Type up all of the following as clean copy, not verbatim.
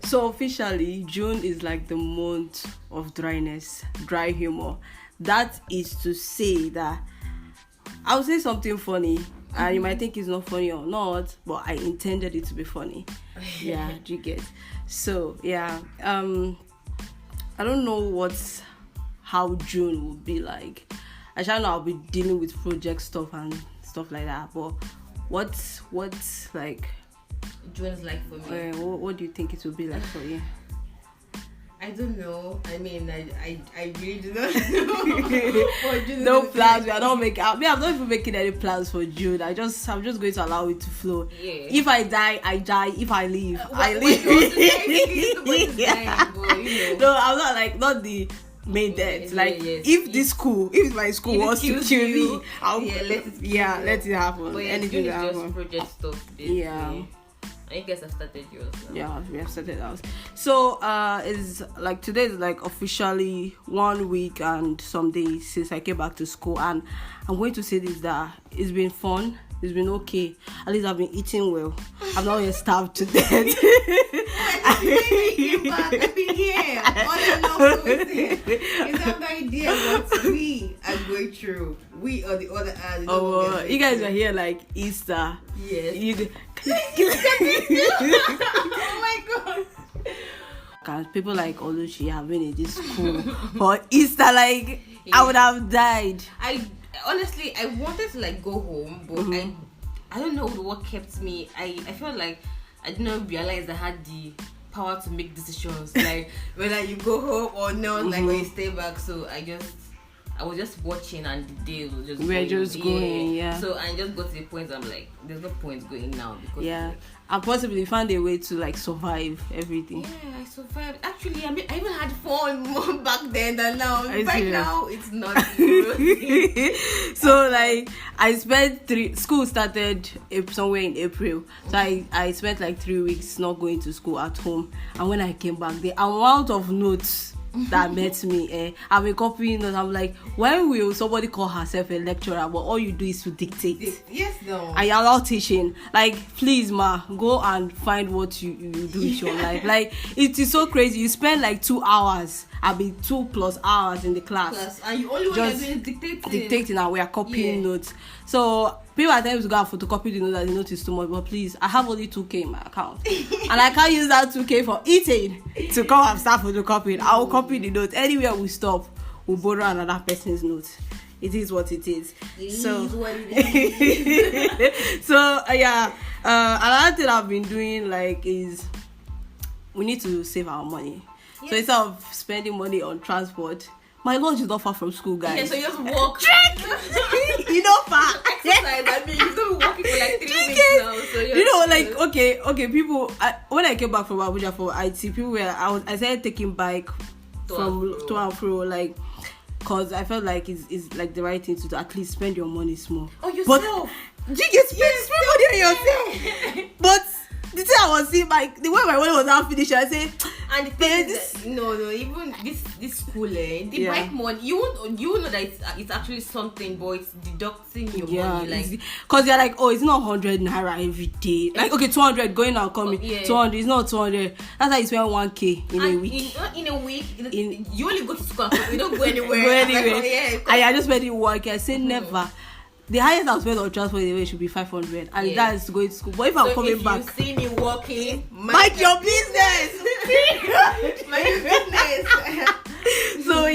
So officially, June is like the month of dryness, dry humor. That is to say that I'll say something funny, and you might think it's not funny or not, but I intended it to be funny. Yeah, do you get? So yeah, I don't know how June will be like. I shall know I'll be dealing with project stuff and stuff like that. But what's like June is like for me? What do you think it will be like for you? I don't know. I mean, I really do not know. No plans. We are not making. I'm not even making any plans for June. I'm just going to allow it to flow. Yeah. If I die, I die. If I leave, I leave. No, I'm not the main death. If my school wants to kill me, let it happen. But anything June that is just project stuff. Basically. Yeah. I guess I've started yours now. Yeah, we have started ours. So it's like today is like officially 1 week and some days since I came back to school, and I'm going to say this, that it's been fun. It's been okay. At least I've been eating well. I'm not even starved to death. I've been here. All I know is have no idea what we are going through. We or the other end. You guys are here like Easter. Yes. Oh my god. Cause people like Oluchi have been in this school for Easter, like I would have died. I honestly wanted to like go home, but I don't know what kept me. I felt like I did not realize I had the power to make decisions, like whether you go home or not, like when you stay back. So I was just watching, and the day was just going. Yeah. So I just got to the point I'm like, there's no point going now because and possibly found a way to like survive everything. Yeah, I survived. Actually, I even had fun more back then than now. Now, it's not. So like I spent school started somewhere in April. So I spent like 3 weeks not going to school at home, and when I came back, the amount of notes that met me, I've been copying notes. I'm like, when will somebody call herself a lecturer, but all you do is to dictate? Yes, no. And you're not teaching. Like, please, ma, go and find what you do with your life. Like, it is so crazy. You spend like 2 hours, 2+ hours in the class, and you only want to do dictating, and we are copying notes. So people are telling me to go and photocopy the note, that the note is too much, but please, I have only 2K in my account and I can't use that 2K for eating to come and start photocopying. I will copy the note. Anywhere we stop, we'll borrow another person's note. It is what it is. Another thing I've been doing is we need to save our money. Yes. So instead of spending money on transport, my lodge is not far from school, guys. Yeah, so you just walk. You know, far. Exercise. I mean, you've been walking for like 3 weeks now. So okay. People, when I came back from Abuja for IT, I started taking bike from to and fro, like, cause I felt like it's like the right thing to do. At least spend your money small. Oh, yourself. But you get spend money on yourself. But the thing I was seeing, like the way my money was not finished, I say, and the thing is, no, even this school, the bike money, you won't know that it's actually something, but it's deducting your money, like, cause you're like, oh, it's not 100 naira every day, like, okay, 200 going and coming, 200, it's not 200. That's how you spend 1K in a week. In a week, you only go to school, you don't go anywhere. And I just spending 1K. I say never. The highest I'll spend on transport in a way should be 500, and that is going to school. But if I'm coming back, you see me walking, mind your business. Mind your business. So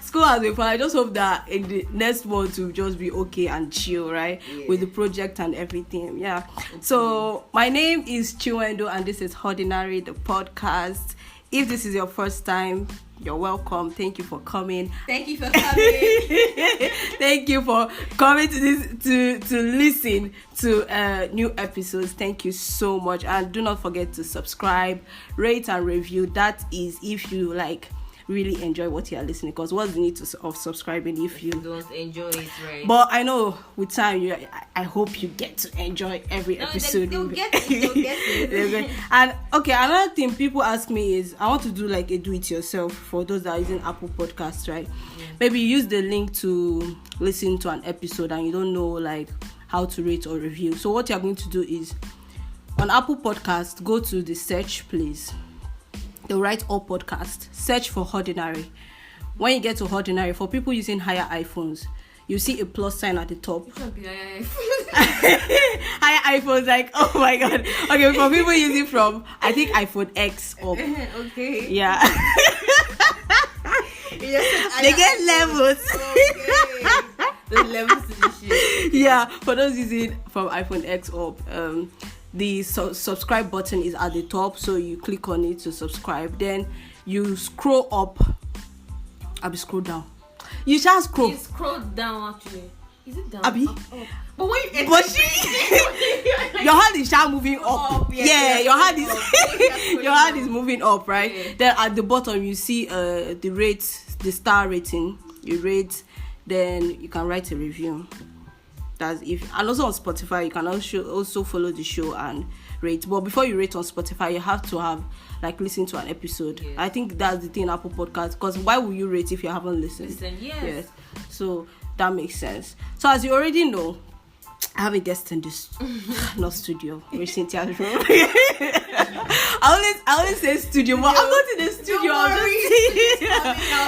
school has been fun. I just hope that in the next month will just be okay and chill, right? With the project and everything. Yeah. Okay. So my name is Chiwendo, and this is Ordinary, the podcast. If this is your first time, you're welcome. Thank you for coming. Thank you for coming. Thank you for coming to this to listen to new episodes. Thank you so much, and do not forget to subscribe, rate, and review. That is if you really enjoy what you are listening, because what's the need of subscribing if you don't enjoy it, right? But I know with time I hope you get to enjoy every episode. They'll get it. And okay, another thing people ask me is, I want to do like a do it yourself for those that are using Apple Podcasts, right? Maybe you use the link to listen to an episode and you don't know how to rate or review. So what you're going to do is, on Apple Podcast, go to the search, please. they'll write all podcast. Search for ordinary. When you get to ordinary, for people using higher iPhones, you see a plus sign at the top. Higher iPhones, like, oh my god. Okay, for people using from, I think iPhone X up. Okay. Yeah. They get levels. Okay. The levels to the shit. Okay. Yeah, for those using from iPhone X up, the subscribe button is at the top, so you click on it to subscribe. Then you scroll up. I'll scroll down. You shall scroll. You scroll down actually. Is it down? Abi? Up. But when you But your hand is shall moving up. Yeah, your hand is your hand is moving up, right? Yeah. Then at the bottom you see the rate, the star rating. You rate, then you can write a review. That's if, and also on Spotify you can also follow the show and rate. But before you rate on Spotify, you have to have like listen to an episode. Yes. I think that's the thing in Apple Podcast, because why will you rate if you haven't listened? Yes. So that makes sense. So as you already know, I have a guest in this not studio, we're Cynthia's room. I always say studio, but I'm not in the studio.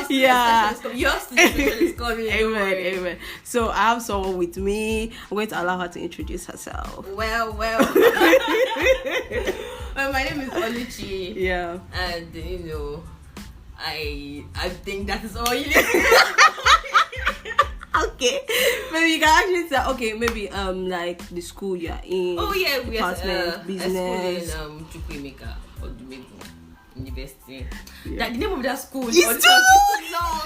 Yeah. Your studio is coming. Amen. So I have someone with me. I'm going to allow her to introduce herself. Well, my name is Oluchi. Yeah. And I think that is all you need. Okay, maybe you can actually say, okay, maybe like the school you're in. Oh yeah, we are business. A school in Chukwuemeka or Dumegu University. Yeah. That the name of that school is too long. I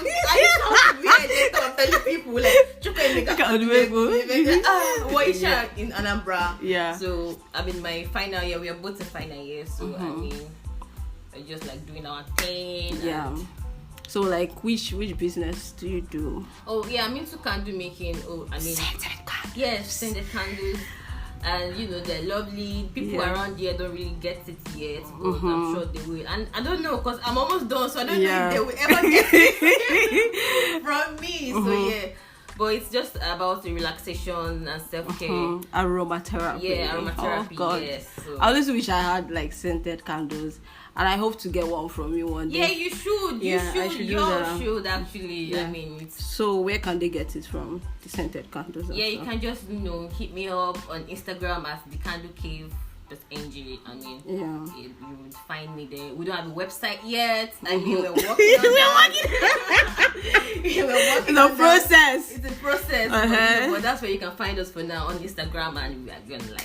don't telling people like Chukwuemeka or Dumegu. Waisha in Anambra. Yeah. So I'm in my final year. We are both in final year. So I mean, we're just like doing our thing. Yeah. So like which business do you do? Oh yeah, I'm into candle making. Oh, I mean, scented candles. Yes, scented candles, and they're lovely. People around here don't really get it yet, but I'm sure they will. And I don't know, cause I'm almost done, so I don't know if they will ever get it from me. So yeah. But it's just about the relaxation and self-care. Aromatherapy. Yeah, aromatherapy. Oh God. Yes. So. I always wish I had like scented candles, and I hope to get one from you one day. Yeah, you should. You should. You should actually. Yeah. I mean, so where can they get it from? The scented candles. Yeah, you can just hit me up on Instagram as the Candle Cave. NG. I mean, you would find me there. We don't have a website yet. I mean, we're working on that. It's a process. It's a process. But that's where you can find us for now on Instagram, and we are gonna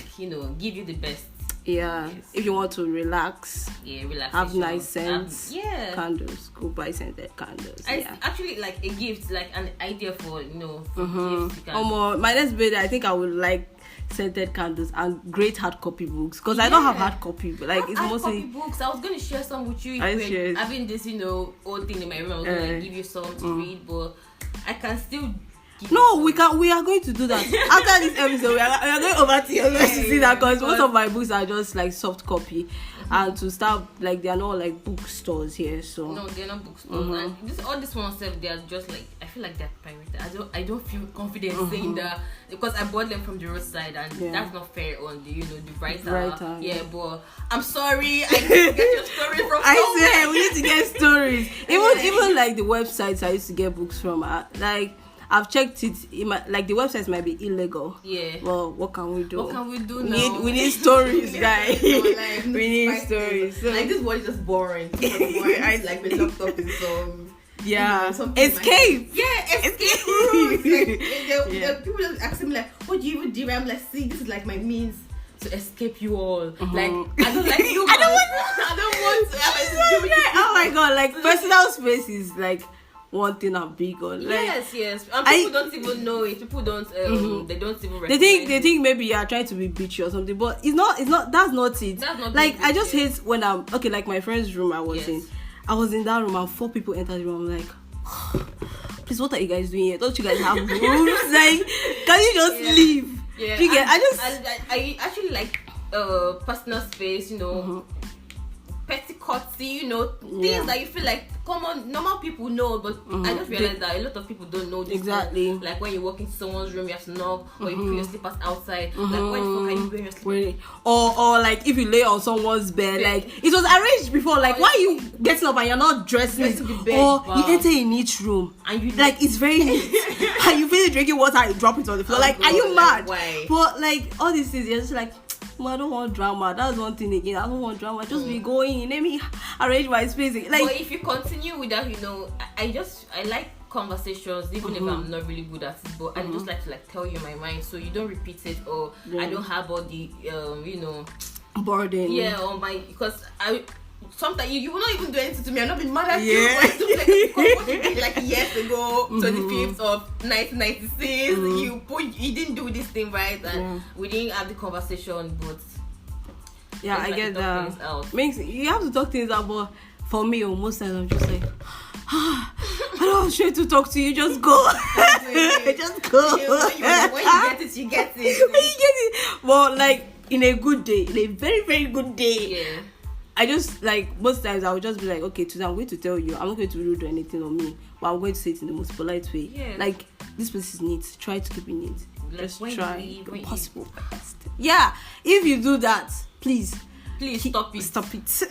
give you the best. Yeah. Yes. If you want to relax. Yeah, relax. Have nice scents. Candles. Go buy scented candles. It's actually like a gift, like an idea for gifts. My next birthday, I think I would like scented candles and great hard copy books, because I don't have hard copy, but like it's mostly copy books. I was gonna share some with you. Having this old thing in my room, I was gonna give you some to read, but I can still. We are going to do that after this episode. We are going over to your house to see that, because most of my books are just like soft copy, and to start like they are not like bookstores here. So no, they're not bookstores. And all this one stuff, they are just like, I feel like they're pirated. I don't feel confident saying that, because I bought them from the roadside, and that's not fair on the the writer. Yeah, but I'm sorry, I need to get your story from. I say we need to get stories. Even like the websites I used to get books from, like. I've checked it. Like the websites might be illegal. Yeah. Well, what can we do? What can we do now? We need stories, guys. We need stories. So, like this one is just boring. I like been locked up in some. Yeah. Escape. Escape rooms. Like, people just ask me like, "What do you even do?" I'm like, "See, this is like my means to escape you all." Like, I don't like you. I don't want to have to do with you. Oh my God! Like personal space is like one thing I'm big on. Like, yes. And people don't even know it. People don't. They don't even. They think maybe you are trying to be bitchy or something, but it's not. That's not it. That's not like I just hate when I'm like my friend's room. I was in that room and 4 people entered the room. I'm like, please, what are you guys doing here? Don't you guys have rooms? Like, can you just leave? Yeah. I actually like personal space. petticoaty, you know, things that you feel like common normal people know, but I just realized that a lot of people don't know this. Exactly. Thing. Like when you walk into someone's room, you have to knock, or you put your slippers outside. Like when the fuck are you wearing your slippers? Or like if you lay on someone's bed, like it was arranged before. Like why are you getting up and you're not dressing it? Or you enter in each room and you like it's very neat, and you finish drinking water and you drop it on the floor. Like, are you mad? Why? But like all these things, you're just like, I don't want drama. That's one thing again. I don't want drama. Just be going. Let me arrange my space. Like, but if you continue with that, you know, I like conversations, even if I'm not really good at it. But I just like to like tell you my mind, so you don't repeat it, or I don't have all the you know, burden. Yeah, on my because I. Sometimes you will not even do anything to me. I've not been mad at you. What you did like years ago, 25th of 1996. You didn't do this thing right, and we didn't have the conversation. But I get that. Makes you have to talk things out. But for me, most times I'm just like, I don't have straight to talk to you. Just go. Just go. When you get it, you get it. When you get it, well, like in a good day, in a very very good day. Yeah. I just like most times I would just be like, okay, today I'm going to tell you, I'm not going to rude or anything on me, but I'm going to say it in the most polite way. Yeah. Like this place is neat. Try to keep it neat. Like just try the possible best. Yeah. If you do that, please stop it. Stop it.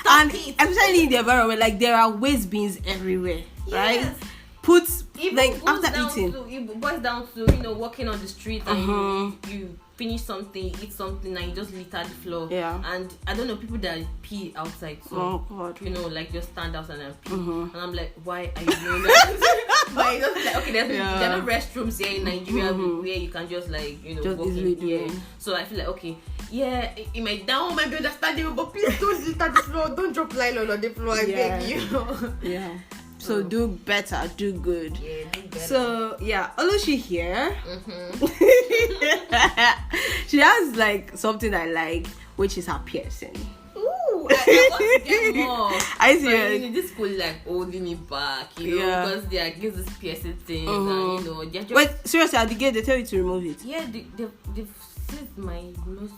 And especially in the environment, like there are waste bins everywhere, right? Put even like after eating. It boils down to walking on the street and you finish something, eat something, and you just litter the floor. Yeah. And I don't know, people that pee outside. So, oh God. Like just stand outside and pee. And I'm like, why are you doing that? But it's just like, okay, there are no restrooms here in Nigeria where you can just like just walk in. Yeah. So I feel like okay, yeah, it might be understandable, but please don't litter the floor. Don't drop nylon on the floor. I beg you. Yeah. So do better, do good. Yeah, do better. So Oluchi here. She has like something I like, which is her piercing. Ooh, I want to get more. I see. But, this could like holding me back, because they are against this piercing thing, and they're just. Wait, seriously, at the gate they tell you to remove it. Yeah, they've seized my nose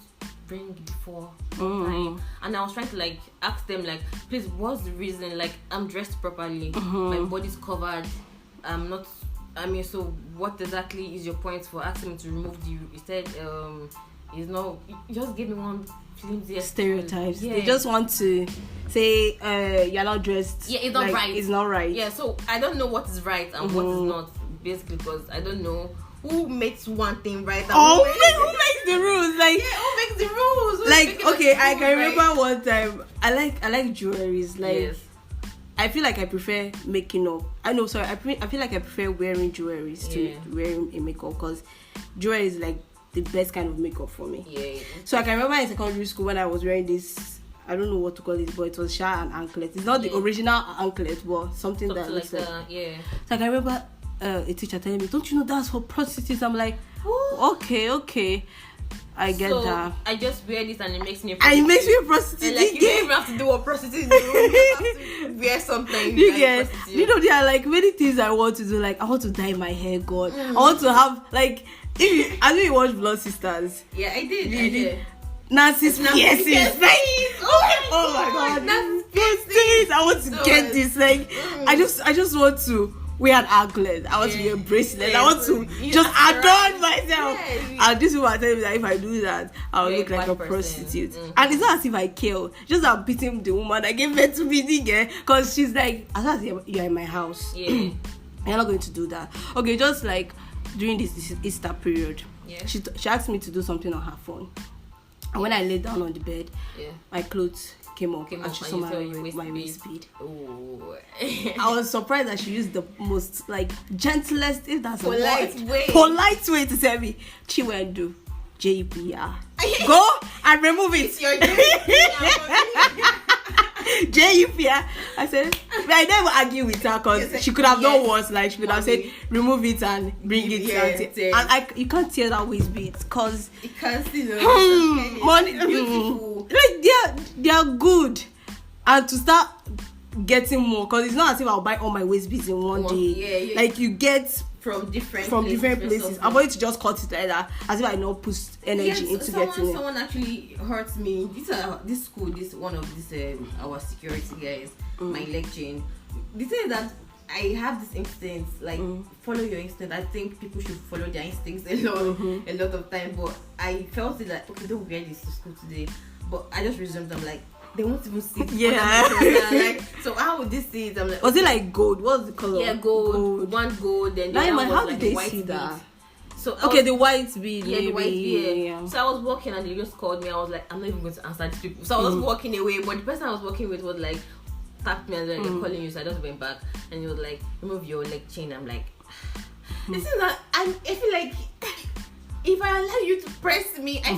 ring before time, and I was trying to like ask them like, please, what's the reason? Like, I'm dressed properly, my body's covered, I'm not. I mean, so what exactly is your point for asking me to remove the? He said, it's not. You just gave me one flimsy stereotypes. Yeah. They just want to say you're not dressed. Yeah, it's not right. It's not right. Yeah, so I don't know what is right and what is not, basically, because I don't know who makes one thing right and who makes the rules. Like, who makes the rules? Who's like, okay, I can remember one time. I like jewelries. Like, yes. I feel like I prefer making up. I feel like I prefer wearing jewelries to wearing a makeup, because jewelry is like the best kind of makeup for me. Yeah. So I can remember in secondary school when I was wearing this, I don't know what to call it, but it was an anklet. It's not the original anklet, but something that looks like that. Yeah. So I can remember a teacher telling me, "Don't you know that's for prostitutes?" I'm like, okay. I get that. I just wear this and it makes me a prostitute. And it makes me a prostitute. And like, you don't even have to do what prostitutes do. You have to wear something. There are like many things I want to do. Like, I want to dye my hair, God. I want to have like, I know you watch Blood Sisters. Yeah, I did. Nancy's piercings. Oh my God. Nancy's piercings. I want to get this. Like, I just want to wear an anklet. I want to wear a bracelet. I want to just adorn myself. And this woman tell me that if I do that, I'll look like a prostitute. And it's not as if I kill. Just I'm beating the woman that gave birth to me, because she's like, as long as you're in my house, you're not going to do that. Okay, just like during this Easter period, she asked me to do something on her phone. And when I lay down on the bed, my clothes came up and she saw my waist bead. Oh. I was surprised that she used the most like gentlest, if that's polite way to tell me, Chiwendu, JPR. Go and remove it. It's your JPR. JPR. I said, I never argue with her, because she could have done worse. Like, she could have said, remove it and bring it. And you can't tear that waist bead, because you can't see the money. Beautiful. Like, they are good, and to start getting more, because it's not as if I'll buy all my waist beads in one day. Like, you get from different places. I'm going to just cut it like that, as if I not put energy into getting it. Someone actually hurt me. This school, one of our security guys, my lecturing. The thing is that I have this instinct, like follow your instinct. I think people should follow their instincts a lot of time. But I felt it like, okay, don't wear this to school today. But I just resumed. I'm like, they won't even see it. Yeah. Like, so how would they see it? I'm like, was it like gold? What's the color? Yeah, gold. One gold, then the other was how like did they white see that? bead. So the white bead. Yeah, the white bead. Yeah. So I was walking and they just called me. I was like, I'm not even going to answer these people. So I was walking away, but the person I was walking with was like, tapped me and then they're calling you. So I just went back and he was like, remove your leg chain. I'm like, this is not. I feel like if I allow you to press me, I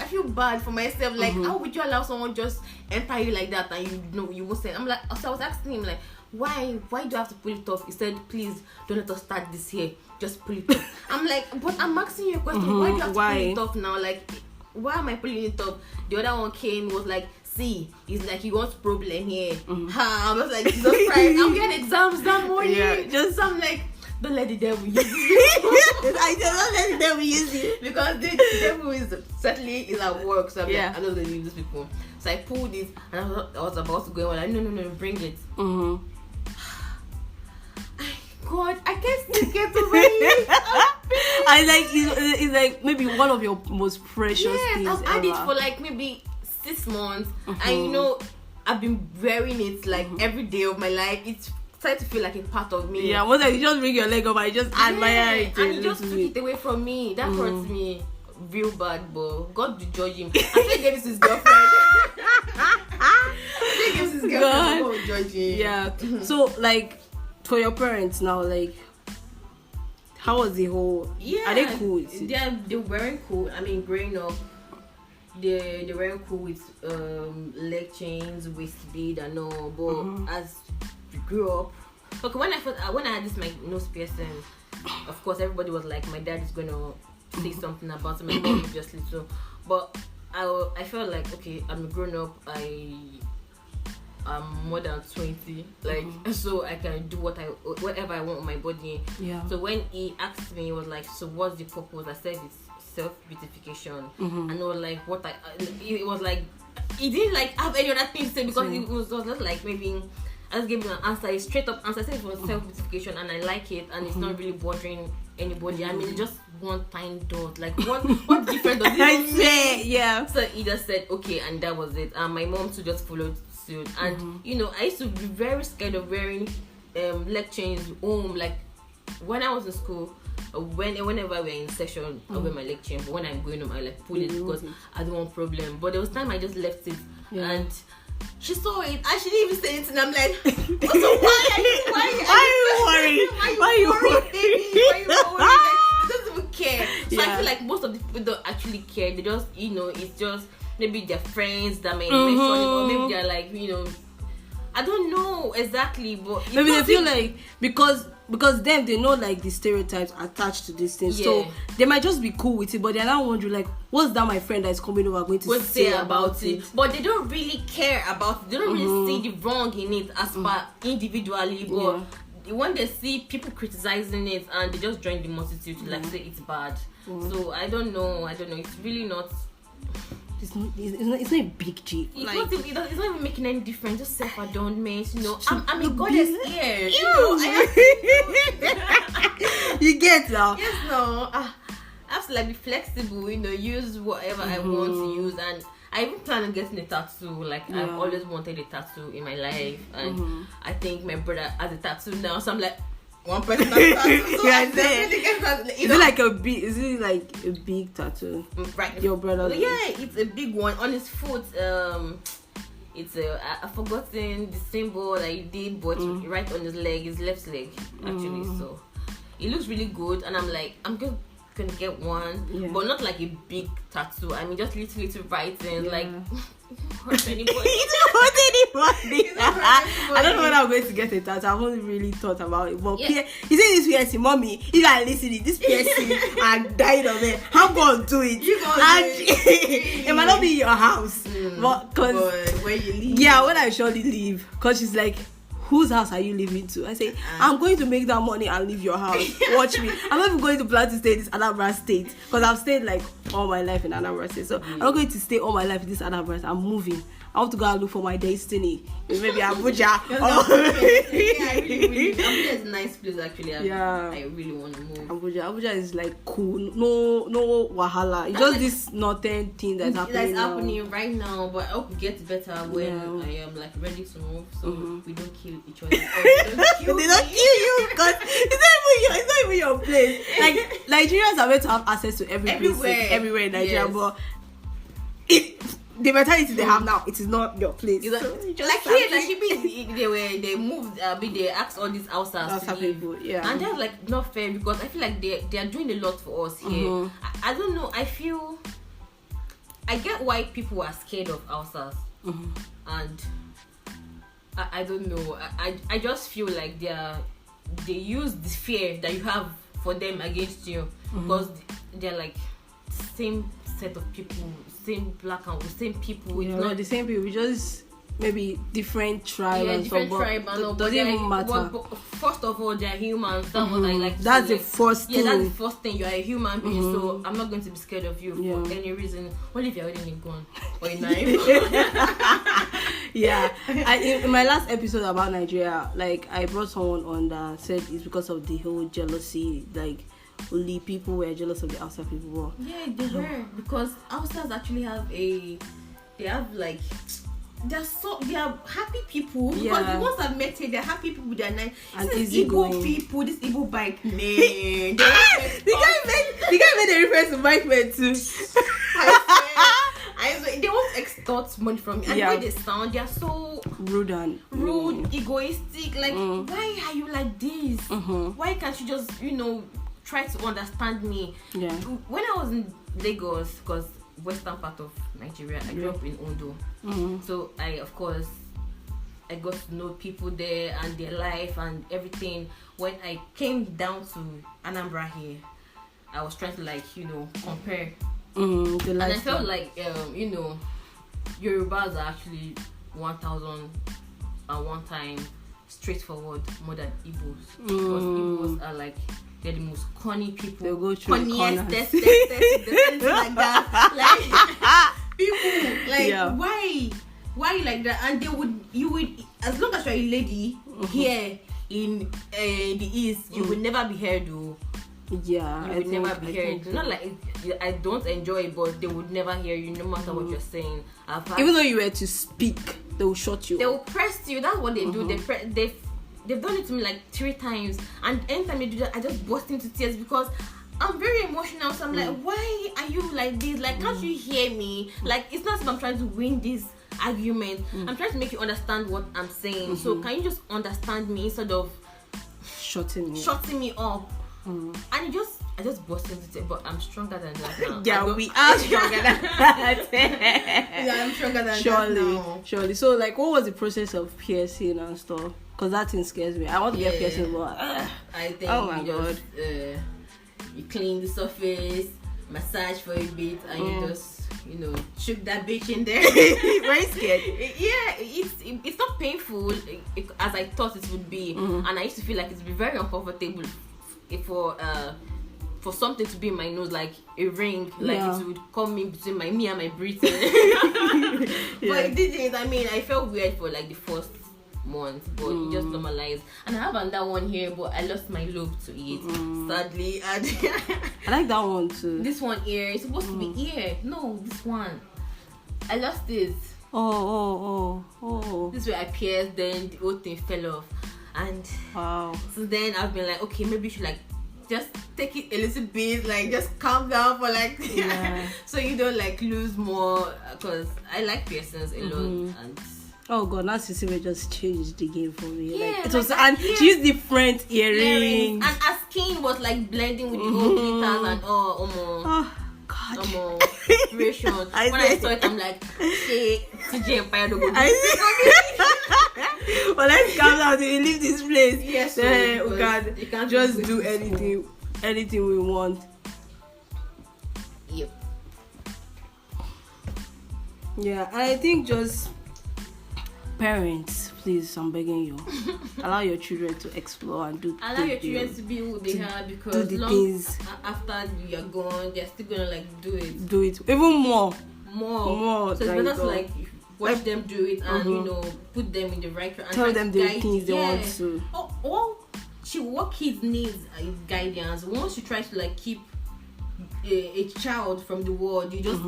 feel bad for myself. Like, how would you allow someone just enter you like that and you won't say? I'm like, so I was asking him like, why do I have to pull it off? He said, please don't let us start this here. Just pull it off. I'm like, but I'm asking you a question. Why do you have to pull it off now? Like, why am I pulling it off? The other one came, was like, see, he's like, he wants problem here. I was like, Jesus Christ, I'm getting exams that morning. Just I'm like, don't let the devil use you. I don't let the devil use you. Because the devil is at work. So I'm like, I'm not going to use these people. So I pulled it and I was about to go and I'm like, no, bring it. God, I can't still get over it. I like it's like maybe one of your most precious things. I've had it for like maybe 6 months, and I've been wearing it like every day of my life. It's started to feel like a part of me. Yeah, once you just bring your leg up, I just admire it. And he just took it away from me. That hurts me real bad, but God to judge him. I think he gave it to his girlfriend. He gave it to his girlfriend. God will judge him. Yeah. So like, for your parents now, like, how was the whole? Yeah, are they cool? They weren't cool. I mean, growing up, they weren't cool with leg chains, waist bead, and all. But as we grew up, okay, when I had this my nose piercing, of course everybody was like, my dad is gonna say something about it. My mom obviously too. But I felt like, okay, I'm grown up. I'm more than 20, like, so I can do whatever I want with my body. Yeah. So when he asked me, he was like, so what's the purpose? I said it's self-beautification. And I was like, it was like, he didn't like have any other thing to say, because it was just like, maybe I just gave him an answer, a straight up answer. I said it was self-beautification and I like it, and it's not really bothering anybody. I mean, just one tiny dot, like what difference does it make? Yeah. So he just said okay, and that was it. And my mom too just followed suit. And I used to be very scared of wearing leg chains home. Like when I was in school, whenever we're in session, I wear my leg chain. But when I'm going home, I like pull it because I don't want problem. But there was time I just left it, and she saw it. I she didn't even say anything. I'm like, so why are you worried? Why are you worried, baby? Why are you worried? Like, they don't even care. So I feel like most of the people don't actually care. They just, it's just maybe their friends that may mention it, or maybe they're like, I don't know exactly, but maybe they feel like because them, they know like the stereotypes attached to these things, so they might just be cool with it, but they're not wondering like, what's that my friend that is coming over going to say about it? But they don't really care about it. They don't really see the wrong in it as per individually, but when they see people criticizing it and they just join the multitude to like say it's bad. So I don't know. It's really not. It's not a big deal. It's not even making any difference. Just self-adornment, I'm a goddess here. You get now? Yes, no. I have to like be flexible. Use whatever I want to use, and I even plan on getting a tattoo. Like I've always wanted a tattoo in my life, and I think my brother has a tattoo now. So I'm like, one person has a tattoo. So I definitely get that. Is it like a big tattoo? Right. Your brother? Yeah, it's a big one on his foot. It's I've forgotten the symbol that he did, but right on his leg, his left leg actually. So it looks really good, and I'm like, I'm gonna get one, but not like a big tattoo. I mean, just little writing, like hurt anybody. It don't hurt anybody. I don't know when I'm going to get a tattoo. I haven't really thought about it. But you say this piercing, mommy, you are listening. This piercing, I died of it. I'm gonna do it. It might not be in your house, but when you leave. Yeah, when I surely leave, because she's like, whose house are you leaving to? I say, I'm going to make that money and leave your house. Watch me. I'm not even going to plan to stay in this Anambra state because I've stayed like all my life in Anambra state. So I'm not going to stay all my life in this Anambra state. I'm moving. I want to go and look for my destiny. Maybe Abuja. Abuja is a nice place actually. I really want to move. Abuja is like cool. No wahala. It's just this northern thing that's happening right now. But I hope it gets better when I am like ready to move, so we don't kill each other. They don't kill you because it's not even your place. Like Nigerians are meant to have access to everywhere in Nigeria, but the mentality they have now, it is not your place. So they moved. They asked all these outsiders to leave, people, and they're like not fair because I feel like they are doing a lot for us here. I don't know. I get why people are scared of outsiders, and I don't know. I just feel like they use the fear that you have for them against you because they're like the same set of people, same black and same people. Not the same people, just maybe different tribe and different tribe and doesn't even matter. But first of all, they're humans. That's what I like to that's say. The first thing. That's the first thing. You're a human being, so I'm not going to be scared of you for any reason. What if you're holding a gun or a knife? In my last episode about Nigeria, like I brought someone on that said it's because of the whole jealousy, like only people were jealous of the outside people. Yeah, they were, because outsiders actually they are happy people, because the ones that met here, they're happy people, they're nice. And this Igbo people, this Igbo bike man. The guy made a reference to bike man too. They won't extort money from me, and the way they sound, they are so rude, egoistic. Like, why are you like this? Why can't you just, try to understand me? When I was in Lagos, because western part of Nigeria, I grew up in Ondo, so I got to know people there and their life and everything. When I came down to Anambra here, I was trying to compare, and I felt like Yorubas are actually 1001 time straightforward more than Igbos, because Igbos are like, they're the most corny people. They'll go through corniest, things like that. Like people, why like that? And you would, as long as you're a lady here in the East, you would never be heard. You would never be heard. Not like I don't enjoy it, but they would never hear you, no matter what you're saying. Even though you were to speak, they will shut you. They will press you. That's what they do. They've done it to me like 3 times, and anytime they do that, I just burst into tears because I'm very emotional. So I'm like, why are you like this? Like, can't you hear me? Like, it's not as if I'm trying to win this argument. I'm trying to make you understand what I'm saying. So can you just understand me instead of shutting me up? And I just burst into tears. But I'm stronger than that now. We are stronger than that. I'm stronger than that now. Surely. So, like, what was the process of piercing and stuff? Because that thing scares me. I want to get piercing, but I think God. You clean the surface, massage for a bit, and you just shook that bitch in there. Very scared. It's not painful as I thought it would be, and I used to feel like it would be very uncomfortable for something to be in my nose, like a ring, like it would come in between me and my breathing. But it didn't. I mean, I felt weird for like the first month, but it just normalized. And I have another one here, but I lost my lobe to it, sadly. And I like that one too. This one here is supposed to be here. No, this one, I lost it. Oh. This way I pierced, then the whole thing fell off, and so then I've been like, okay, maybe you should like just take it a little bit, like just calm down for like so you don't like lose more, because I like piercings a lot. And oh God, now Cecilia just changed the game for me. Yeah, like, it was, and she used different earrings. And her skin was like blending with the whole glitters and oh God. Inspiration. When I saw it, I'm like, hey, TJ Empire don't go do Well, let's calm down till we leave this place. Yes, we can just do anything we want. Yep. Yeah, and I think just parents, please, I'm begging you, allow your children to explore and do. Allow your children to be who they are, because do the long things after you're gone, they're still gonna like do it. Do it even more. So it's than better to God. like watch them do it and you know put them in the right and Tell try them to the guide- things they want to. What kids need is guidance. Once you try to like keep a child from the world, you just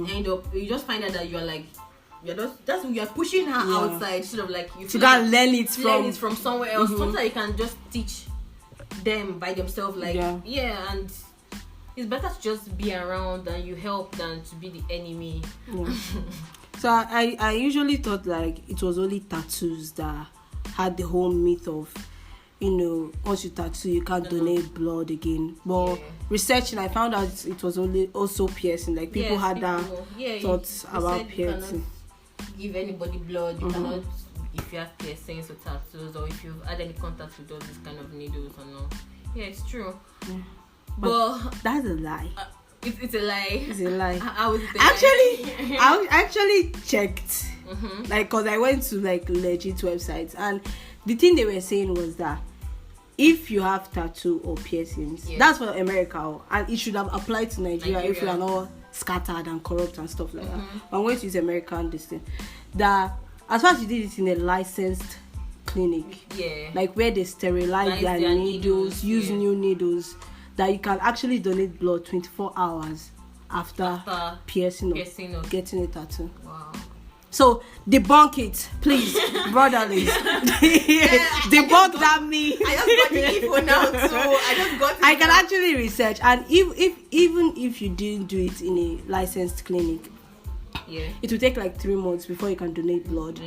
you just find out that you're pushing her outside, sort of like you gotta learn it from somewhere else. Sometimes you can just teach them by themselves, like and it's better to just be around and you help than to be the enemy. So I usually thought like it was only tattoos that had the whole myth of, you know, once you tattoo you can't donate blood again. But researching, I found out it was also piercing. Like people had that thoughts about piercing. Give anybody blood. You cannot, if you have piercings or tattoos, or if you've had any contact with all these kind of needles or no. Yeah, it's true. But that's a lie. It's a lie. It's a lie. I was I actually checked, like, cause I went to like legit websites, and the thing they were saying was that if you have tattoo or piercings, that's for America, and it should have applied to Nigeria if you are not scattered and corrupt and stuff like that. But I'm going to use American this thing. That as far as you did it in a licensed clinic, like where they sterilize their needles, use new needles, that you can actually donate blood 24 hours after piercing or getting a tattoo. Wow. So debunk it, please, brotherly. Debunk that myth. I just got the info now too. I can actually research, and even if you didn't do it in a licensed clinic, it will take like 3 months before you can donate blood.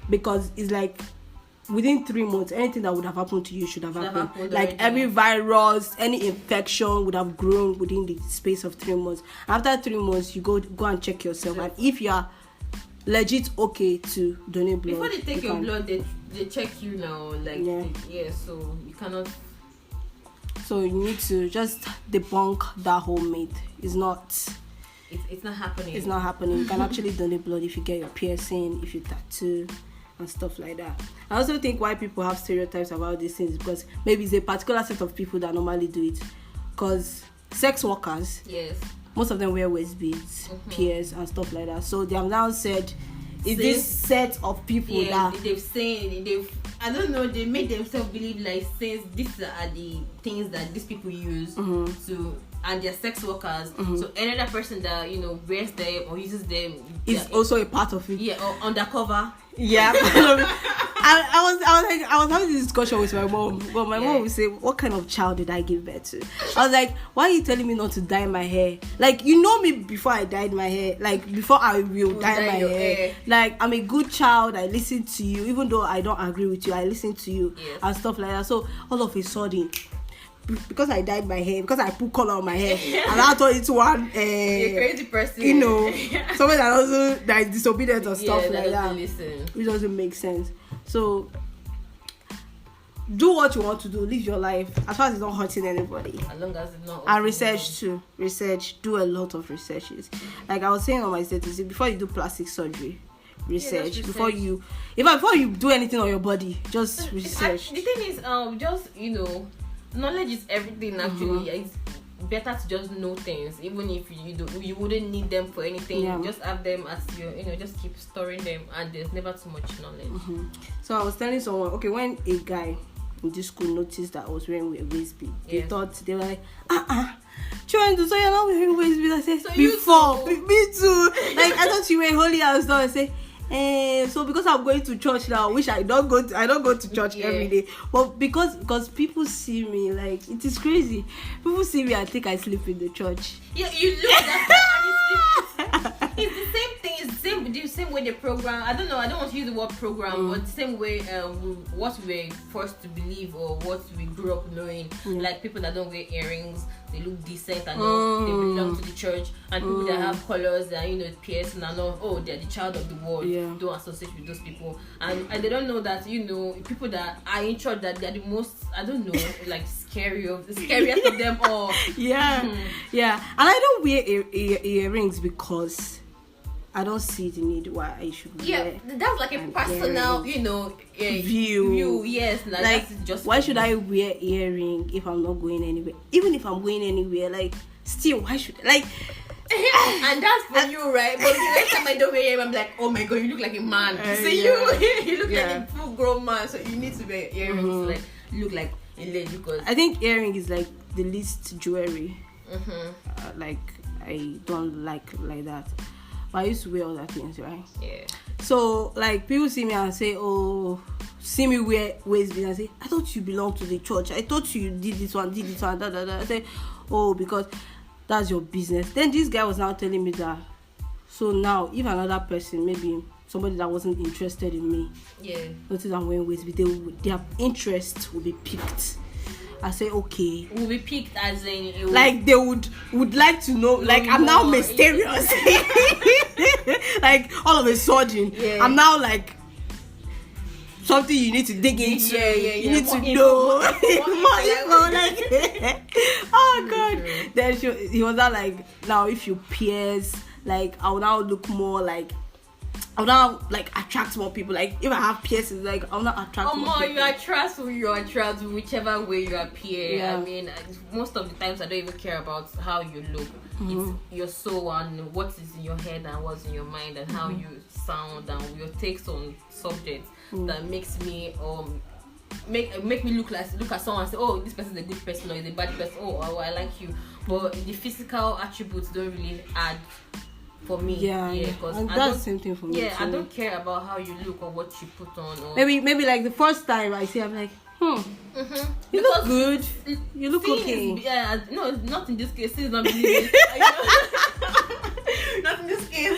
Because it's like within 3 months, anything that would have happened to you should have happened. Like every virus, any infection would have grown within the space of 3 months. After 3 months, you go and check yourself, and if you are legit okay to donate blood, before they take your blood, they check you now, like so you cannot. So you need to just debunk that whole myth. It's not happening. It's not happening. You can actually donate blood if you get your piercing, if you tattoo and stuff like that. I also think why people have stereotypes about these things, because maybe it's a particular set of people that normally do it. Because sex workers, most of them wear waist beads, pierce and stuff like that. So they have now said, is this set of people that I don't know, they made themselves believe like, since these are the things that these people use to, and they're sex workers, so another person that, you know, wears them or uses them is also a part of it. Or undercover. I was having this discussion with my mom. But my mom would say, what kind of child did I give birth to? I was like, why are you telling me not to dye my hair? Like, you know me before I dyed my hair. Like, before I will dye my hair. Like, I'm a good child. I listen to you. Even though I don't agree with you, I listen to you and stuff like that. So, all of a sudden, because I dyed my hair, because I put color on my hair, and I thought it's one crazy person, you know, someone that is disobedient or stuff like that. It doesn't make sense. So do what you want to do, live your life as far as it's not hurting anybody, as long as it's not. And research too. Do a lot of researches. Like I was saying on my status, before you do plastic surgery, research. Before you do anything on your body, just research. The thing is, just, you know, knowledge is everything. Actually, it's better to just know things, even if you wouldn't need them for anything. Just have them as your, you know, just keep storing them, and there's never too much knowledge. So I was telling someone, okay, when a guy in this school noticed that I was wearing a waist bead, they were like, trying to say you're not wearing waist bead. I said, so before me too. Like I thought you were holy and stuff. I say, so because I'm going to church now, which I don't go to church every day, but because people see me, like, it is crazy. People see me and think I sleep in the church. Yeah, you look that it's the same thing. It's the same way the program. I don't want to use the word program, but the same way what we were forced to believe, or what we grew up knowing. Like people that don't wear earrings, they look decent and all, they belong to the church, and people that have colors and, you know, piercing and all, they're the child of the world. Don't associate with those people, and they don't know that, you know, people that are in church, that they're the most, I don't know, like scariest of them all. And I don't wear earrings because I don't see the need why I should wear. That's like a personal, view. Yes, like Like, that's just why should I wear earring if I'm not going anywhere? Even if I'm going anywhere, like, still, why should like? And that's for you, right? But the next time I don't wear earring, I'm like, oh my god, you look like a man. So you look like a full grown man. So you need to wear earrings, to, like look like a lady. Because I think earring is like the least jewelry. Like, I don't like that. But I used to wear other things, right? Yeah. So, like, people see me and say, oh, see me wear waistband and say, I thought you belonged to the church. I thought you did this one, da, da, da. I say, oh, because that's your business. Then this guy was now telling me that. So now, if another person, maybe somebody that wasn't interested in me, notice I'm wearing waistband, their interest will be piqued. I say, okay. Will be picked as in like they would like to know, like I'm now mysterious. Like all of a sudden, I'm now like something you need to dig into. You need to know. More like, oh god. Then he was not like, now if you pierce, like I will now look more like, I'll now like attract more people. Like if I have piercings, like I'll not attract more people. You attract whichever way you appear. I mean, most of the times I don't even care about how you look. It's your soul and what is in your head and what's in your mind and how you sound and your takes on subjects that makes me make me look at someone and say, oh, this person is a good person or is a bad person. Oh, I like you. But the physical attributes don't really add. For me, because that's the same thing for me. Yeah, I don't care about how you look or what you put on. Or maybe like the first time I see, I'm like, you look good. You look okay. No, not in this case. It's not believing. Not in this case.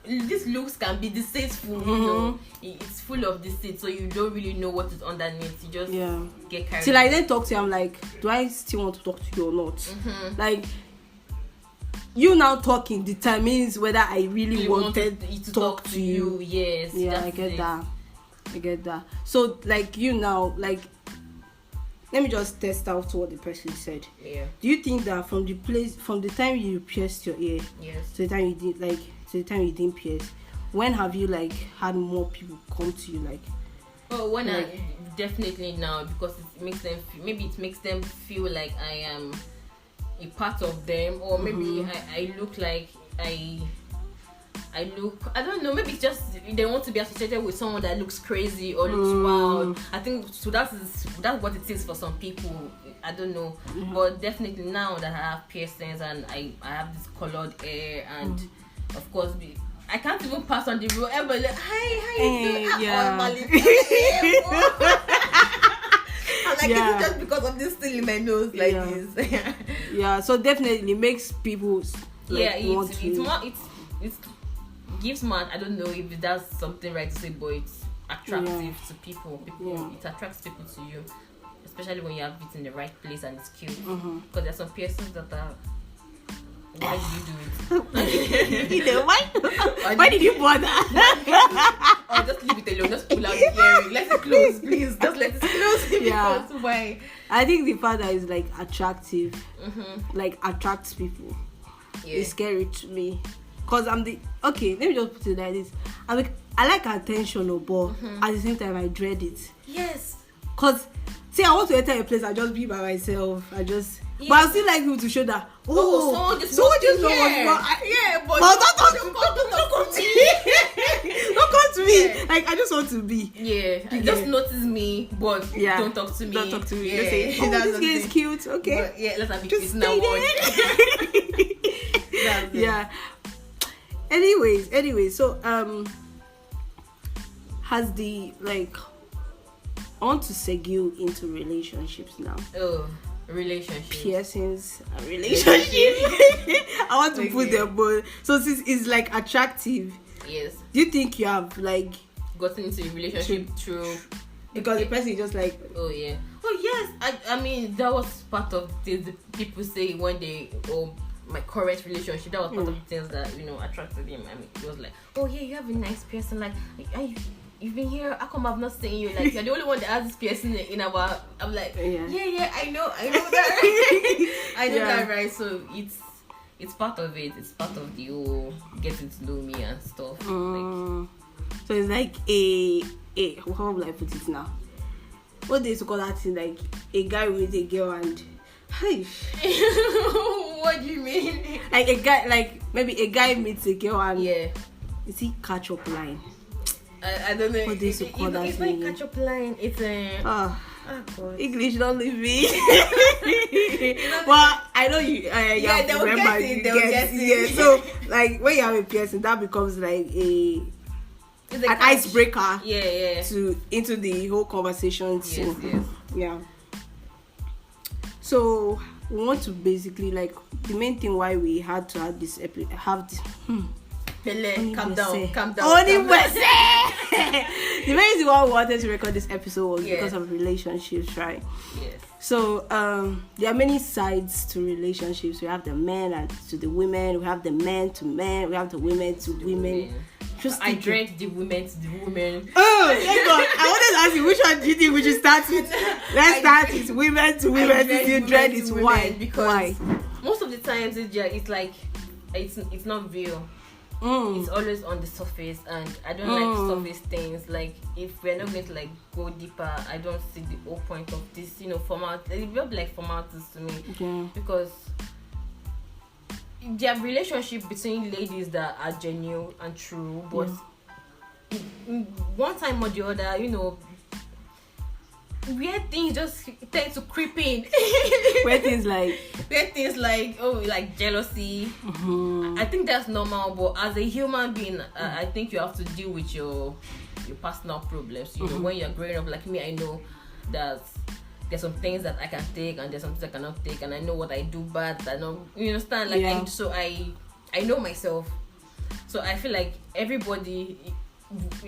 These looks can be deceitful. It's full of deceit, so you don't really know what is underneath. You just get carried. Till I then talk to you, I'm like, do I still want to talk to you or not? Like, you now talking determines whether I really wanted to talk to you. Yes. Yeah, I get that. So, like, you now, like, let me just test out what the person said. Yeah. Do you think that from the time you pierced your ear, to the time you didn't pierce, when have you like had more people come to you like? Oh, when I definitely now, because it makes them feel like I am a part of them, or maybe I look like I don't know, maybe it's just they want to be associated with someone that looks crazy or looks wild. I think so that's what it is for some people. I don't know. But definitely now that I have piercings and I have this colored hair and of course I can't even pass on the road ever like, hi, how you doing? I'm like, it's just because of this thing in my nose like this. So definitely makes people want to. It gives man, I don't know if that's something right to say, but it's attractive to people. It attracts people to you, especially when you have it in the right place and it's cute. Because there's some piercings that are, why did you do it? Why did you bother? Or just leave it alone, just pull out the earring, let it close, please, just let it close. Because why? I think the fact that is like attractive, like attracts people. It's scary to me. Cause let me just put it like this. I like attention, but at the same time I dread it. Yes. Cause see, I want to enter a place, I just be by myself. But I still like people to show that. Someone just but don't come to me. Don't come to me. Like I just want to be. Just notice me, but don't talk to me. Don't talk to me. Just say, this guy is cute. Okay. But let's have a kiss now. Anyway, so has the like I want to segue into relationships now. Relationships. Piercings and relationships. I want to put them both. So since it's like attractive. Yes. Do you think you have like gotten into a relationship through because the person is just like yes. I mean that was part of the people say when they my current relationship, that was part of the things that attracted him. I mean, it was like, oh yeah, you have a nice person. Like, you've been here. How come I've not seen you? Like, you're the only one that has this person in our. I'm like, I know that. I know that, right? So it's part of it. It's part of the whole getting to know me and stuff. So it's like a how will I put it now? What they used to call that thing, like a guy with a girl and hey. What do you mean? Like a guy, like maybe a guy meets a girl and Yeah. is he catch up line? I don't know. What they used to call that it's thing? not catch up line. It's a. Ah. Oh God. English don't leave me. Well, I know you. Yeah, they will get it. They will get it. Yeah, so like when you have a piercing, that becomes like an icebreaker. Yeah. Into the whole conversation. Yes, yes. Yeah. So we want to basically like the main thing why we had to have this Pele, calm down. Only calm down. the main reason why we wanted to record this episode was because of relationships, right? Yes. So there are many sides to relationships. We have the men and to the women. We have the men to men. We have the women to women. I dread the women to the women. Oh, thank God. I wanted to ask you which one do you think we should start with? Let's start with women to women. You dread is why? Because why? Most of the times it's like it's not real. It's always on the surface, and I don't like surface things. Like if we're not going to like go deeper, I don't see the whole point of this. Format. It will be like formalities to me because there are relationships between ladies that are genuine and true, but one time or the other, weird things just tend to creep in. Weird things like jealousy. I think that's normal, but as a human being, I think you have to deal with your personal problems. When you're growing up, like me, I know that there's some things that I can take and there's some things I cannot take, and I know what I do bad. I know, you understand? Like I know myself. So I feel like everybody,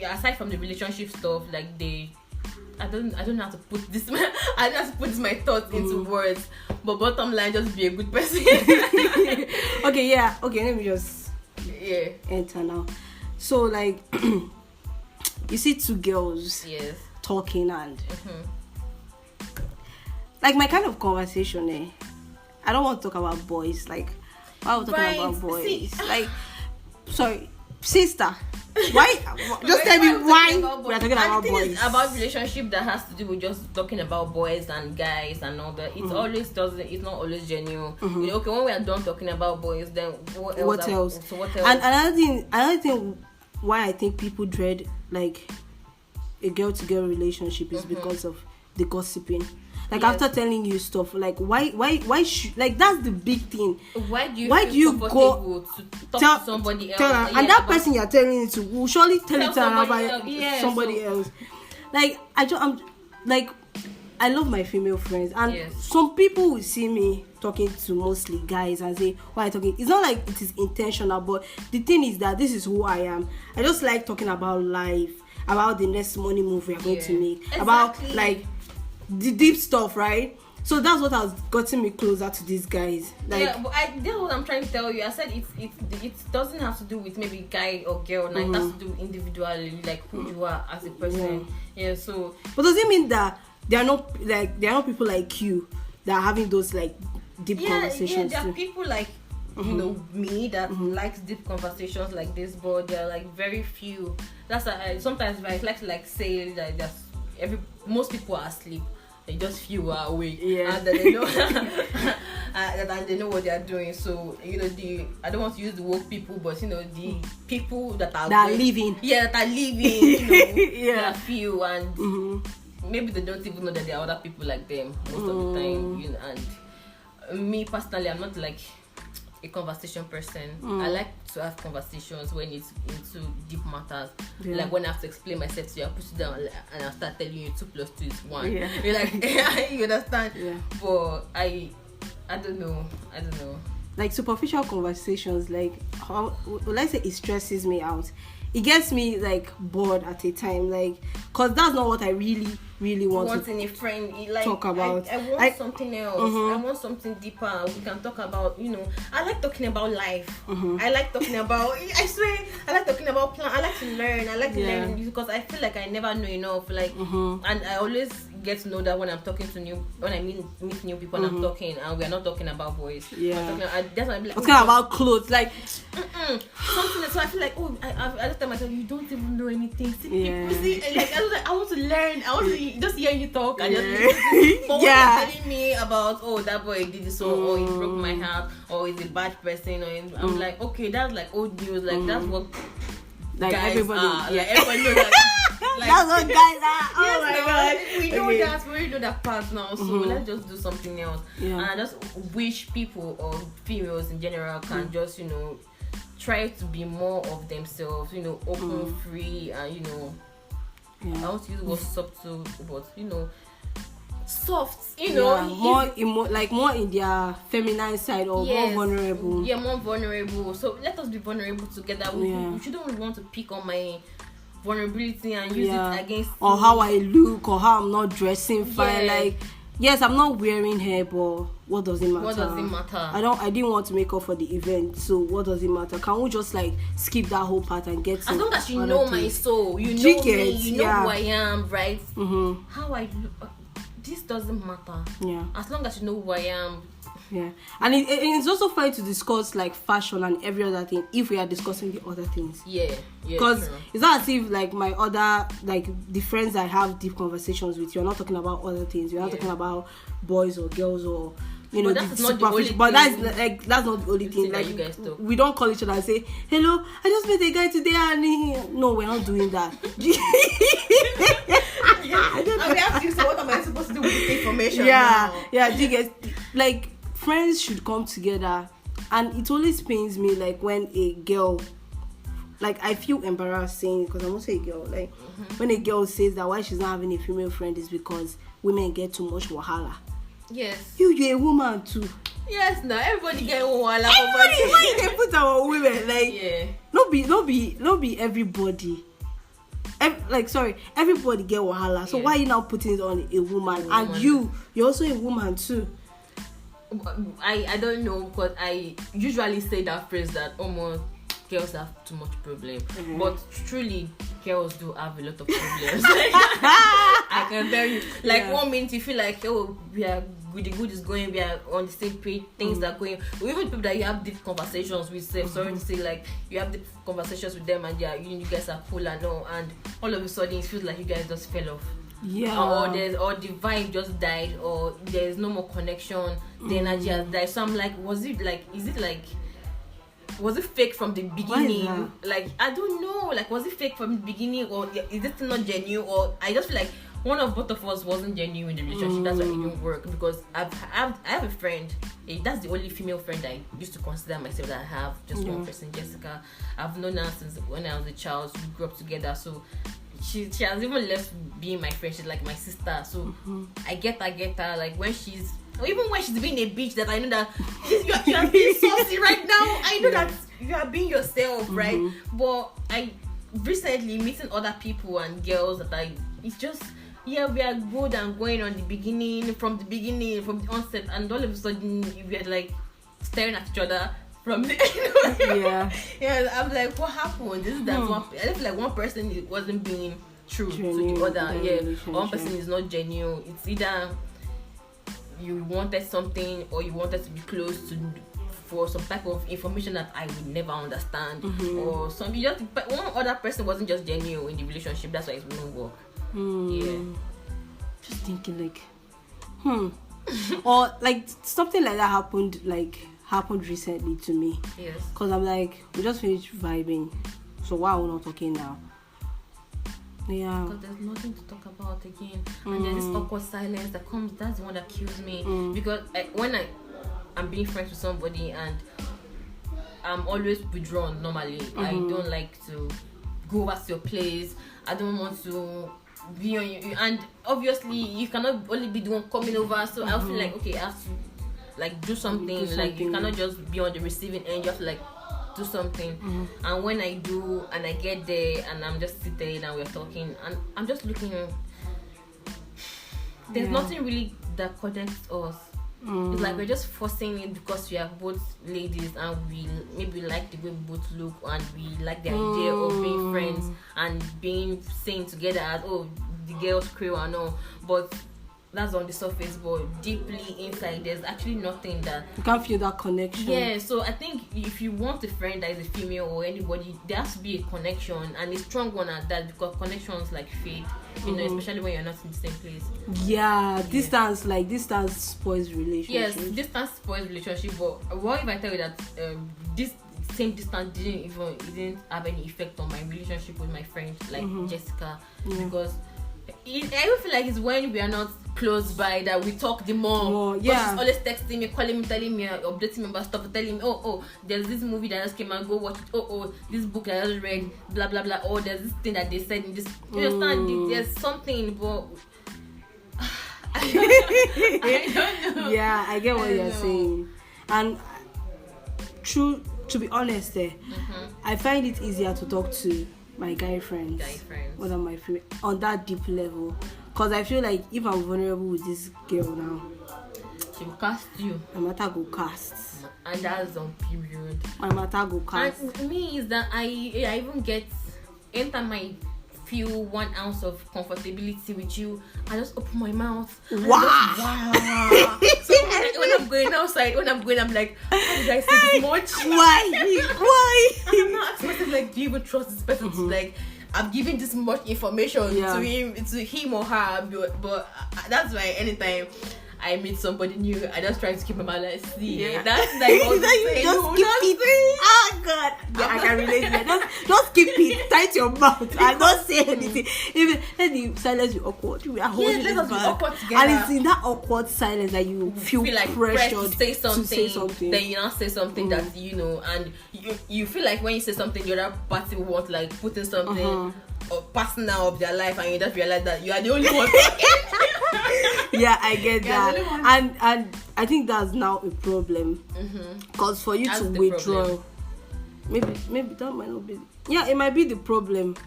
aside from the relationship stuff, like I don't know how to put this. I don't have to put my thoughts into words. But bottom line, just be a good person. Okay, let me just enter now. So like, you see two girls talking and like my kind of conversation. I don't want to talk about boys. Like, why are we talking about boys? Like, sorry, sister. Why? Just tell me why we are talking about boys. It's about relationship that has to do with just talking about boys and guys and all that. It always doesn't. It's not always genuine. Okay, when we are done talking about boys, then what else? So what else? And another thing, why I think people dread like a girl-to-girl relationship is because of the gossiping. Like after telling you stuff, like why should, like that's the big thing. Why do you go to talk to somebody else? And that person you're telling it to will surely tell it to somebody else. Like I'm like I love my female friends, and some people will see me talking to mostly guys and say, why are you talking? It's not like it is intentional, but the thing is that this is who I am. I just like talking about life, about the next money move we are going to make, about like the deep stuff, right? So that's what has gotten me closer to these guys. Like, but that's what I'm trying to tell you. I said it doesn't have to do with maybe guy or girl. Like, it has to do individually, like who you are as a person. So. But does it mean that there are not people like you that are having those like deep conversations? Yeah, there are people like me that likes deep conversations like this, but they're like very few. That's why sometimes I like to like say that most people are asleep. They just few are awake, and they know and they know what they are doing. So I don't want to use the woke people, but the people that are living, that are living, there are few, and maybe they don't even know that there are other people like them most of the time. And me personally, I'm not like a conversation person. I like to have conversations when it's into deep matters. Like when I have to explain myself to you, I put it down and I start telling you 2 + 2 is 1. You're like, you understand? But I don't know. Like superficial conversations, like how let's say it stresses me out. It gets me like bored at a time, like because that's not what I really want in a friend. Like, talk about. I want something else. I want something deeper. We can talk about, I like talking about life. I like talking about, I swear, I like talking about plan. I like to learn. I like to learn because I feel like I never know enough. Like, and I always get to know that when I meet new people and I'm talking, and we're not talking about boys. Yeah. That's why I'm like, talking about clothes, like something that, so I feel like, I just tell myself, you don't even know anything. Yeah. See, like I want to learn. I want to just hear you talk and just but Yeah. what you're telling me about, that boy did this, or he broke my heart, or he's a bad person, or I'm like, okay, that's like old news. Like that's what like guys everybody, are. Like everybody knows that. Like, that's what guys are. Oh yes, my no, god, we know Okay. that. We already know that part now. So let's just do something else. Yeah. And I just wish people, or females in general, can just try to be more of themselves. Open, free, and I want to use the word subtle, but soft. More in their feminine side, or more vulnerable. Yeah, more vulnerable. So let us be vulnerable together. We shouldn't want to pick on my vulnerability and use it against or me. how I look, or how I'm not dressing fine. Yeah. Like, yes, I'm not wearing hair, but what does it matter? What does it matter? I didn't want to make up for the event, so what does it matter? Can we just like skip that whole part and get to as long as you other know my things? soul, you know me, you know yeah. who I am, right? Mm-hmm. How I look, this doesn't matter. Yeah. As long as you know who I am. Yeah, and it's also fine to discuss like fashion and every other thing if we are discussing the other things. Yeah. Because it's not as if like my other, like the friends I have deep conversations with, you're not talking about other things. You're not talking about boys or girls or but that's not the only but thing. that's not the only thing. That Like you guys talk. we don't call each other and say, "Hello, I just met a guy today," and no, we're not doing that. I mean, ask you, so what am I supposed to do with this information? Yeah, now? yeah. Do you get like friends should come together, and it always pains me like when a girl, like I feel embarrassed saying, because I'm also a girl, like when a girl says that why she's not having a female friend is because women get too much wahala. Yes. You're a woman too. Yes, now everybody get one. Everybody, why they put our women like? Yeah. Not be everybody. Everybody get wahala. So why are you now putting it on a woman? And you're also a woman too. I don't know, because I usually say that phrase that almost girls have too much problem, but truly girls do have a lot of problems. I can tell you, like 1 minute you feel like, we are good, the good is going, we are on the same page, things are going. Even people that you have deep conversations with, sorry to say, like you have deep conversations with them, and you guys are cool and all of a sudden it feels like you guys just fell off. Yeah. Or the vibe just died, or there's no more connection, the energy has died. So I'm like, was it fake from the beginning? Like, I don't know. Like, was it fake from the beginning, or is it not genuine? Or I just feel like one of both of us wasn't genuine in the relationship. That's why it didn't work. Because I have a friend. That's the only female friend I used to consider myself that I have. Just one person, Jessica. I've known her since when I was a child. We grew up together. So she has even left being my friend. She's like my sister. So I get her. Like when she's, or even when she's being a bitch, that I know that you are being saucy right now. I know that you are being yourself, right? But I recently meeting other people and girls that it's just, we are good and going on from the onset, and all of a sudden we are like staring at each other from the yeah. I'm like, what happened? This is that one. I feel like one person wasn't being true to the other. Yeah, one person is not genuine. It's either you wanted something, or you wanted to be close to for some type of information that I would never understand, or something. But one other person wasn't just genuine in the relationship. That's why it wouldn't work. Yeah. Just thinking like, or like something like that happened recently to me. Yes. Cause I'm like, we just finished vibing, so why are we not talking now? Yeah. Because there's nothing to talk about again, and there's this awkward silence that comes. That's the one that kills me. Because when I'm being friends with somebody and I'm always withdrawn normally. I don't like to go over to your place. I don't want to be on you, and obviously you cannot only be the one coming over. So I feel like, okay, I have to like do something. Like you cannot just be on the receiving end. You have to like do something. And when I do, and I get there and I'm just sitting and we're talking, and I'm just looking, there's nothing really that connects us. It's like we're just forcing it because we are both ladies and we maybe like the way we both look, and we like the idea of being friends and being seen together as the girls crew and all. But that's on the surface, but deeply inside there's actually nothing that you can't feel that connection. Yeah, so I think if you want a friend that is a female or anybody, there has to be a connection, and a strong one at that, because connections like fade, you know, especially when you're not in the same place. Yeah, distance spoils relationship. Yes, distance spoils relationship. But what if I tell you that this same distance didn't have any effect on my relationship with my friend like Jessica? Because I don't feel like it's when we are not close by that we talk the more. Yeah. She's always texting me, calling me, telling me, updating me about stuff, telling me, oh, there's this movie that just came out, go watch it. Oh, this book that I just read, blah blah blah. Oh, there's this thing that they said in this. You understand? There's something, but I don't know. Yeah, I get what you're saying, and to be honest, I find it easier to talk to my guy friends more than my friend on that deep level, because I feel like if I'm vulnerable with this girl now, she will cast you. My matter go cast, and that's on period. My matter go cast. And me is that I even get anytime I feel 1 ounce of comfortability with you, I just open my mouth. Wow. So when I'm going outside, I'm like, how did I say this much? Why? And I'm not asking myself, like, do you even trust this person to, like, I'm giving this much information to him or her, but that's why anytime I meet somebody new, I just try to keep my mouth like, see, that's like all oh God, yeah, I can relate to that. Just keep it tight your mouth and don't say anything. Even the silence will awkward. We are holding it back, awkward together. And it's in that awkward silence that you feel like pressured to say something. Then you now say something that and you feel like when you say something, the other party will want like put in something or personal of their life, and you just realize that you are the only one talking. Yeah, I get that, and I think that's now a problem, because for you that's to withdraw, maybe that might not be. Yeah, it might be the problem,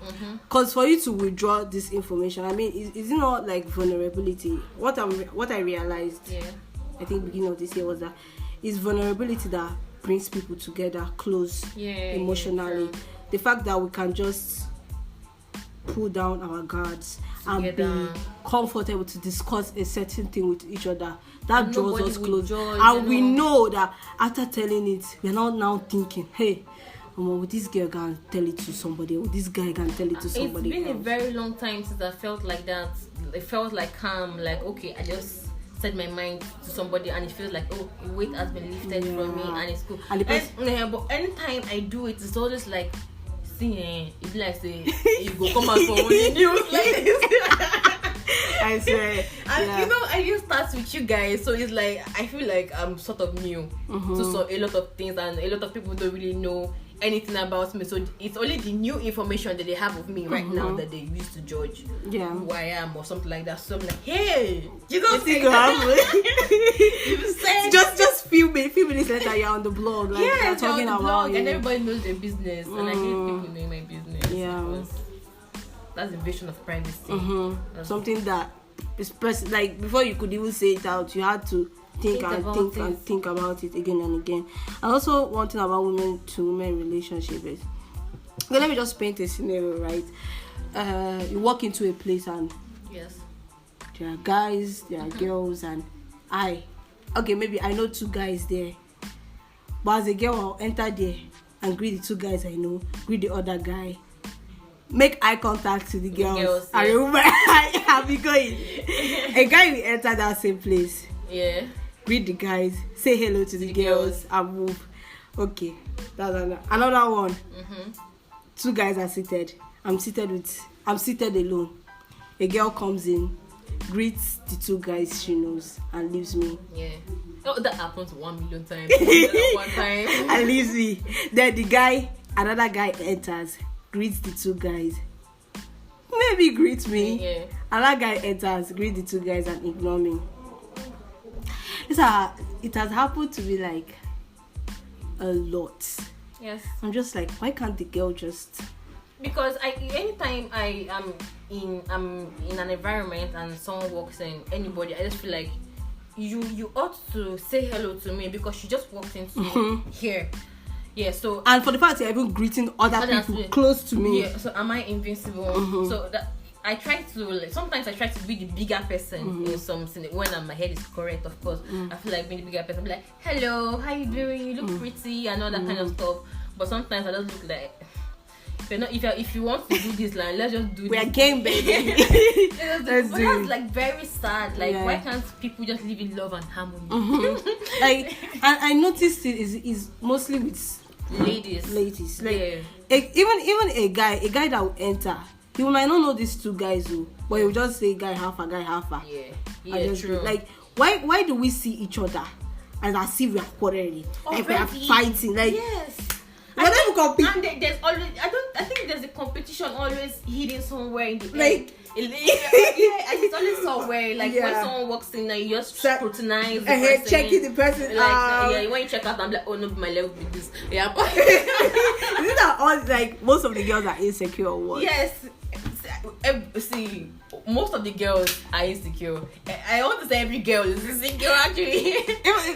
because for you to withdraw this information, I mean, is it not like vulnerability? What I realized, I think beginning of this year, was that it's vulnerability that brings people together, close, emotionally. The fact that we can just pull down our guards together and be comfortable to discuss a certain thing with each other, that and draws us close. And we know that after telling it, we're not now thinking, hey, would this girl can tell it to somebody, or this guy can tell it to somebody It's been else. A very long time since I felt like that. It felt like calm, like, okay, I just said my mind to somebody and it feels like, oh, a weight has been lifted from me and it's cool. But anytime I do it, it's always like, it's like say you go come out for only news like this. I swear. And you know, I just start with you guys, so it's like I feel like I'm sort of new to a lot of things, and a lot of people don't really know anything about me. So it's only the new information that they have of me right now that they used to judge who I am or something like that. So I'm like, hey, you don't think you said just few minutes later you're on the blog, like you're talking about blog, and everybody knows their business, and I hate people knowing my business. Because that's invasion of privacy. Something that is like before you could even say it out, you had to think about it again and again. And also one thing about women to women relationship is, let me just paint a scenario, right? You walk into a place and there are guys, there are girls, and maybe I know 2 guys there, but as a girl I'll enter there and greet the 2 guys I know, greet the other guy, make eye contact to the girls. I remember I'll be going. A guy will enter that same place. Greet the guys, say hello to the girls, and move. Okay, that's another one. 2 guys are seated. I'm seated alone. A girl comes in, greets the 2 guys she knows, and leaves me. Oh, that happens 1 million times. One time. And leaves me. Then another guy enters, greets the 2 guys. Maybe greets me. Another guy enters, greets the 2 guys, and ignore me. It has happened to me like a lot. I'm just like, why can't the girl just? Because anytime I am in an environment and someone walks in, anybody, I just feel like you ought to say hello to me, because she just walked into here. So and for the fact you're even greeting other people close to me. So am I invincible? So that I try to like, sometimes I try to be the bigger person in something when my head is correct, of course. I feel like being the bigger person, be like, hello, how you doing? You look pretty and all that kind of stuff. But sometimes I just look like, if you want to do this, like, let's just do We're this. game, baby. But that's like very sad. Like, why can't people just live in love and harmony? Like, and I noticed it is mostly with ladies. Like, even a guy that will enter, he might not know these two guys who, but he will just say guy half. Yeah, true. Like, why do we see each other as if we are quarreling, like we are fighting? Like, yes. Why don't we compete? And there's always I think there's a competition always hidden somewhere in the like and it's always somewhere. Like when someone walks in and you just scrutinize the person, checking the person. Like when you check out, I'm like, oh no, my level with this. Yeah. Isn't that all? Like most of the girls are insecure or what? Yes. See, most of the girls are insecure. I want to say every girl is insecure actually.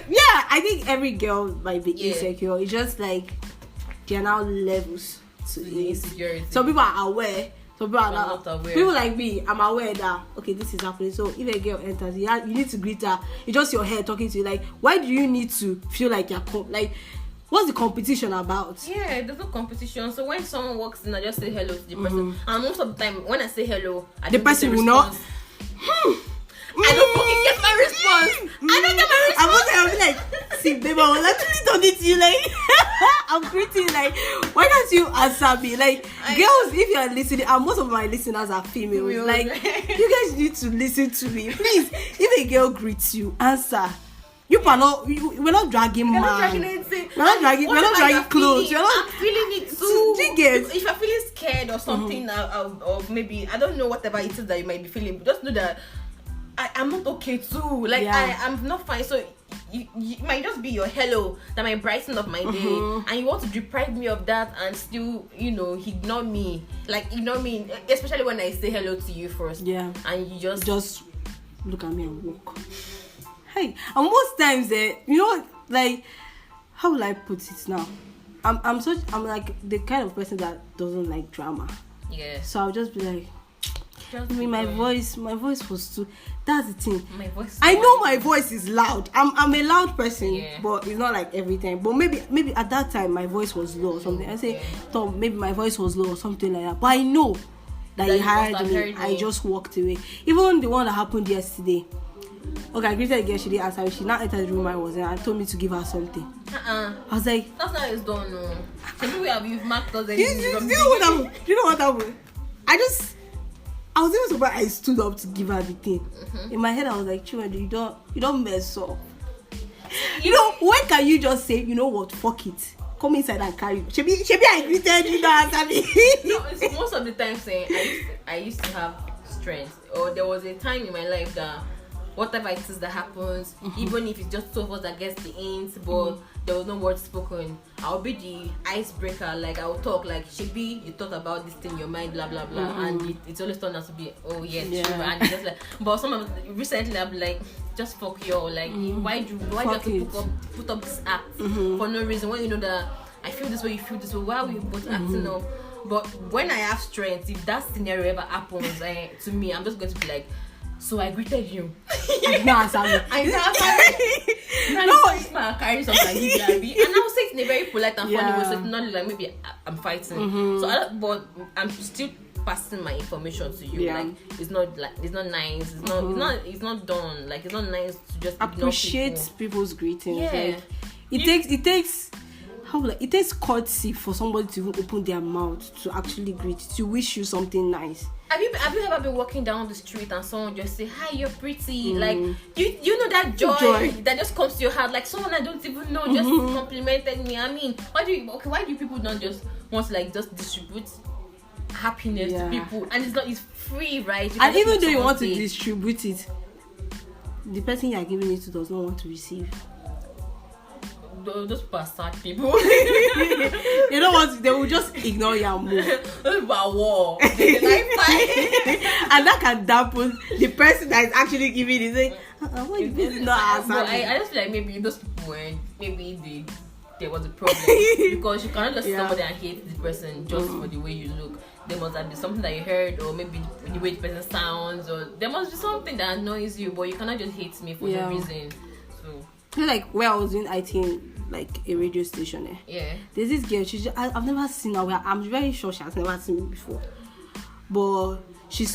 Yeah, I think every girl might be insecure. It's just like there are now levels to the insecurity. Some people are aware. Some people are not aware. People like me, I'm aware that okay, this is happening. So if a girl enters, you need to greet her. It's just your head talking to you. Like, why do you need to feel like you're like? What's the competition about? Yeah, there's no competition. So when someone walks in, I just say hello to the person. And most of the time, when I say hello, the person will not. I don't fucking get my response. I don't get my response. I'm like, see, baby, I was actually talking to you. Like, I'm greeting. Like, why can't you answer me? Like, girls, if you are listening, and most of my listeners are females. Like, you guys need to listen to me, please. If a girl greets you, answer. You are not. We're not dragging man. We're not dragging clothes. You're not. I'm feeling it too. If you're feeling scared or something, of maybe I don't know whatever it is that you might be feeling, but just know that I'm not okay too. Like I'm not fine. So you might just be your hello that might brighten up my day, and you want to deprive me of that and still, ignore me. Like ignore me, especially when I say hello to you first. Yeah. And you just look at me and walk. Hey, and most times, like, how will I put it now? I'm like the kind of person that doesn't like drama. Yeah. So I'll just be like, my voice was too. That's the thing. My voice. I know my voice is loud. I'm a loud person, but it's not like every time. But maybe at that time my voice was low or something. I say, Tom, maybe my voice was low or something like that. But I know that he heard me. I just walked away. Even the one that happened yesterday. Okay, I greeted the girl, she didn't answer me. She now entered the room I was in and told me to give her something. I was like, that's not it's done, no. So you've marked us. Do you know what happened? I was even surprised I stood up to give her the thing. In my head I was like, Children, you don't mess up. When can you just say, you know what, fuck it, come inside and carry me. Shebi I greeted you, don't answer me. No, it's most of the time saying I used to have strength, or there was a time in my life that whatever it is that happens, even if it's just two of us that gets the int, but there was no word spoken, I'll be the icebreaker. Like I'll talk like, Shebi, you thought about this thing in your mind, blah blah blah, and it's always turned out to be, oh yes, true. And it's just like, but recently I'm like, just fuck you, like why do you have to put up this act for no reason when you know that I feel this way, you feel this way, why are we both acting up? But when I have strength, if that scenario ever happens to me, I'm just going to be like, so I greeted you. I did not answer me. I carry something like this, and I was saying it in a very polite and funny way, so it's not like maybe I'm fighting. But I'm still passing my information to you. Like it's not nice. It's not done. Like it's not nice to just appreciate people's greetings. Yeah. Like, it takes. It takes courtesy for somebody to even open their mouth to actually greet, to wish you something nice. Have you ever been walking down the street and someone just say, hi, you're pretty? Like, you know that joy that just comes to your heart? Like, someone I don't even know just complimented me. I mean, why do you people not just want to, like, just distribute happiness to people? And it's free, right? And even though you want to distribute it, the person you are giving it to does not want to receive. Those bastard people. You know what? They will just ignore you and move. About war. And that can dampen the person that is actually giving it. Like, what you not answer? I just feel like maybe those people, maybe there was a problem because you cannot just see somebody and hate the person just for the way you look. There must have been something that you heard, or maybe the way the person sounds, or there must be something that annoys you, but you cannot just hate me for no reason. So like where I was doing IT in like a radio station, there's this girl. I've never seen her. I'm very sure she has never seen me before, but she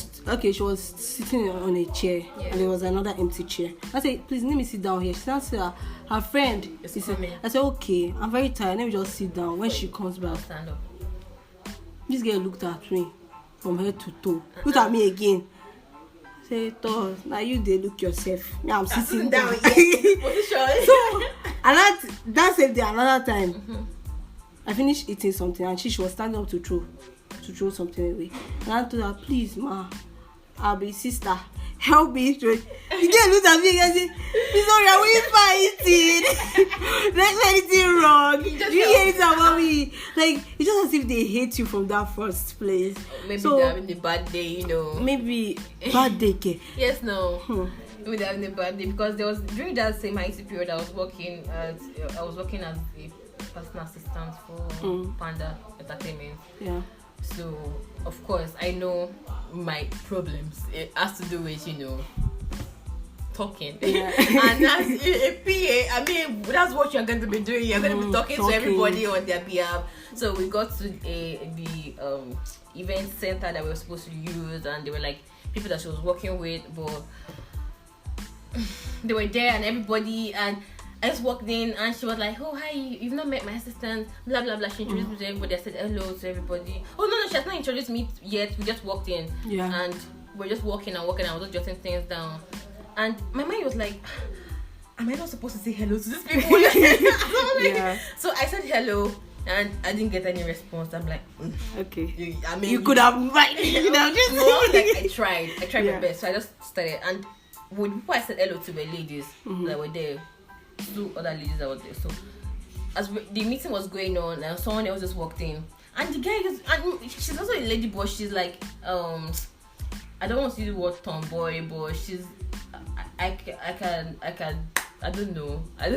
was sitting on a chair and there was another empty chair. I said, please let me sit down here. She said her friend is coming. I said, okay, I'm very tired, let me just sit down. When she comes back, stand up. This girl looked at me from head to toe. Looked at me again. I said, Toss, now you they look yourself. Now I'm sitting down. So and that same day, another time, I finished eating something and she was standing up to throw something away. And I told her, please, ma, I'll be sister. Help me throw it. The girl looked at me and said, sorry, I won't fight it. There's anything wrong. You hear it about me. Like, it's just as if they hate you from that first place. Maybe they're having a bad day, you know. Maybe bad day. Yes, no. Maybe they're having a bad day because there was during that same IT period I was working as a personal assistant for Panda Entertainment. Yeah. So of course I know my problems. It has to do with talking. Yeah. And as a PA, I mean that's what you're going to be doing. You're going to be talking to everybody on their behalf. So we got to the event center that we were supposed to use, and they were like people that she was working with, but they were there and everybody, and I just walked in and she was like, oh hi, you've not met my assistant, blah blah blah. She introduced me to everybody. I said hello to everybody. Oh no, she has not introduced me yet. We just walked in and we're just walking. I was just jotting things down, and my mind was like, am I not supposed to say hello to these people? So I said hello and I didn't get any response. I'm like, okay. I mean, you could have invited me now. Just I tried my best. So I just started, and with people I said hello to were ladies that were there. 2 other ladies that were there. So as the meeting was going on, and someone else just walked in, and the guy and she's also a lady, but she's like I don't want to use the word tomboy, but she's I don't know. I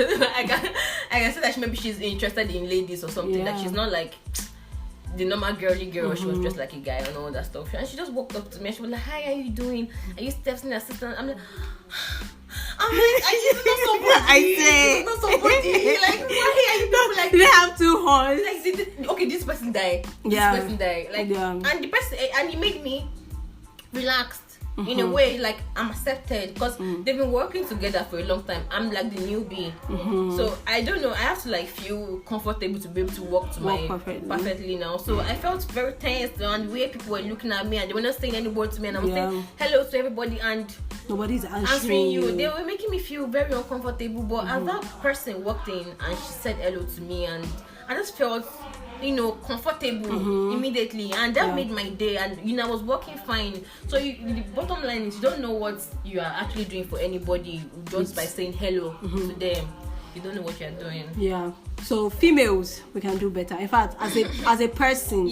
can say that maybe she's interested in ladies or something. Like she's not like the normal girly girl. She was just like a guy and all that stuff. And she just walked up to me and she was like, hi, how are you doing? Are you Steph's assistant? I'm like, I just know somebody. I say, not somebody. Like, why are you people like? They have 2 horns. Like, okay, this person died. This person died. Like, and the person, and it made me relaxed in a way. Like, I'm accepted because they've been working together for a long time. I'm like the newbie, so I don't know. I have to like feel comfortable to be able to walk perfectly now. So I felt very tense, and the way people were looking at me and they were not saying any word to me, and I was saying hello to everybody and nobody's answering you. They were making me feel very uncomfortable. But as that person walked in and she said hello to me, and I just felt comfortable immediately, and that made my day. And I was working fine. So the bottom line is, you don't know what you are actually doing for anybody just by saying hello to them. You don't know what you're doing. Yeah. So females, we can do better. In fact, as a person,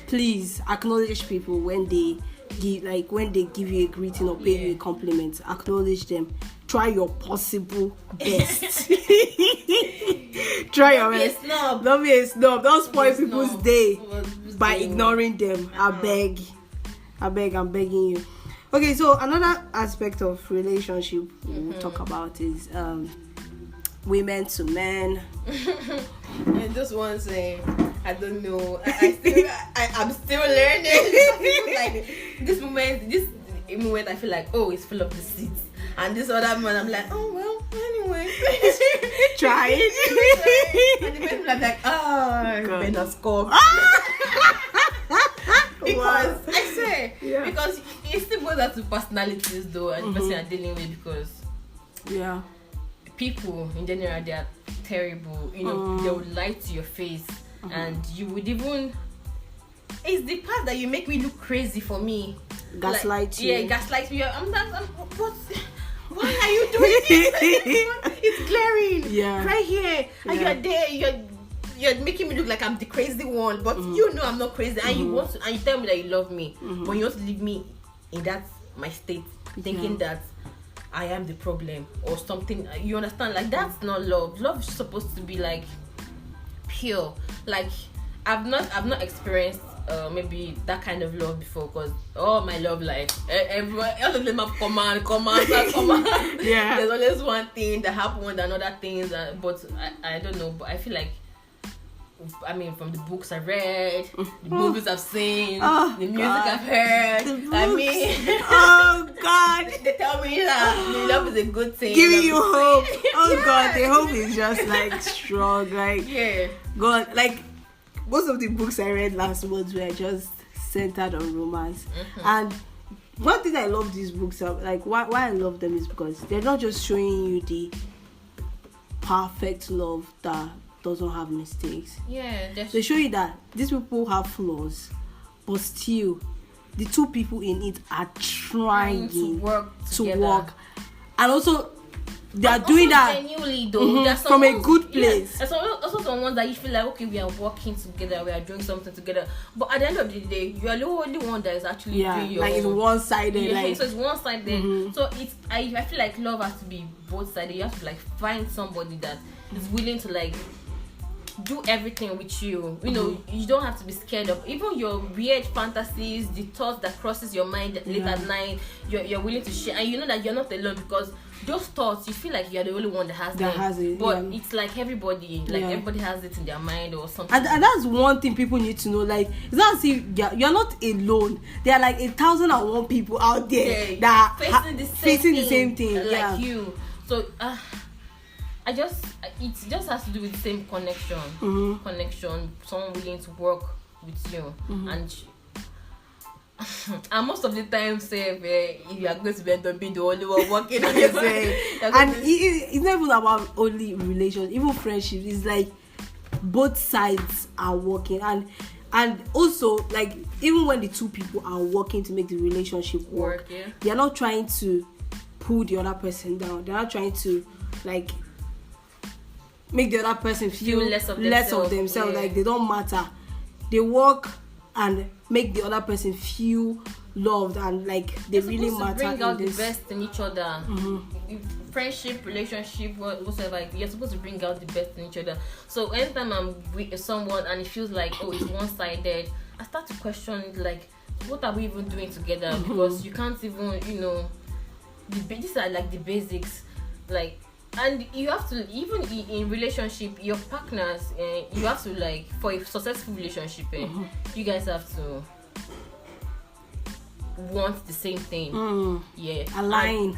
please acknowledge people when they give you a greeting or pay you a compliment. Acknowledge them. Try your possible best. Try your best. Don't be a snob. Don't spoil people's day by ignoring them. I beg, I'm begging you. Okay, so another aspect of relationship we'll talk about is women to men. I just want to say, I don't know. I'm still learning. Like this moment, I feel like, oh, it's full of deceit. And this other moment, I'm like, oh well, anyway, try it. And the people are like, oh, you better score. Because I say, because it still goes out to personalities though, and the person you're dealing with, because people in general, they are terrible. They would lie to your face, and you would even. It's the part that you make me look crazy for me. Gaslight you. Yeah, gaslight me. I'm what? Why are you doing this? It's glaring. Right here, and you're there. You're making me look like I'm the crazy one, but I'm not crazy. And you tell me that you love me, but you want to leave me in that my state, thinking that I am the problem or something. You understand? Like, that's not love. Love is supposed to be like pure. Like I've not experienced maybe that kind of love before, because my love life, everyone, all of them have command. Yeah. There's always one thing that happens and other things, but I don't know, but I feel like, I mean, from the books I read, the movies I've seen, the music I've heard, I mean, oh God, they tell me that love is a good thing. Giving you hope. Oh Yes. God, the hope is just like strong. Like, Yeah. God, like most of the books I read last month were just centered on romance. And one thing I love these books are, like, why I love them is because they're not just showing you the perfect love that doesn't have mistakes. Yeah, They show you that these people have flaws, but still the two people in it are trying to work to together. work, and also they are Also doing that genuinely though. There's from a some good ones- place. Yeah, there's also some ones that you feel like, okay, we are working together, we are doing something together, but at the end of the day, you are the only one that is actually doing your like it's own. one-sided. Yeah, Like, so it's one sided. So it's I feel like love has to be both sided. You have to like find somebody that is willing to like do everything with you. You know, you don't have to be scared of even your weird fantasies, the thoughts that crosses your mind late at night. You're willing to share, and you know that you're not alone, because those thoughts, you feel like you're the only one that has it. But it's like everybody has it in their mind or something. and that's one thing people need to know. Like, it's not as if you're not alone. There are like 1,001 people out there that facing the same thing like you. So it just has to do with the same connection. Someone willing to work with you, and most of the time, say if you are going to end up being the only one working on yourself, and it's not even about only relations, even friendships. It's like both sides are working, and also, like, even when the two people are working to make the relationship work, they're not trying to pull the other person down. They're not trying to like make the other person feel less of themselves. Like they don't matter. They work and make the other person feel loved, and like they really matter. Bring out the best in each other. Friendship, relationship, whatever. You're supposed to bring out the best in each other. So anytime I'm with someone and it feels like it's one-sided, I start to question, like, what are we even doing together? Because you can't even, these are like the basics, like. And you have to, even in relationship, your partners, you have to, like, for a successful relationship, you guys have to want the same thing. Align,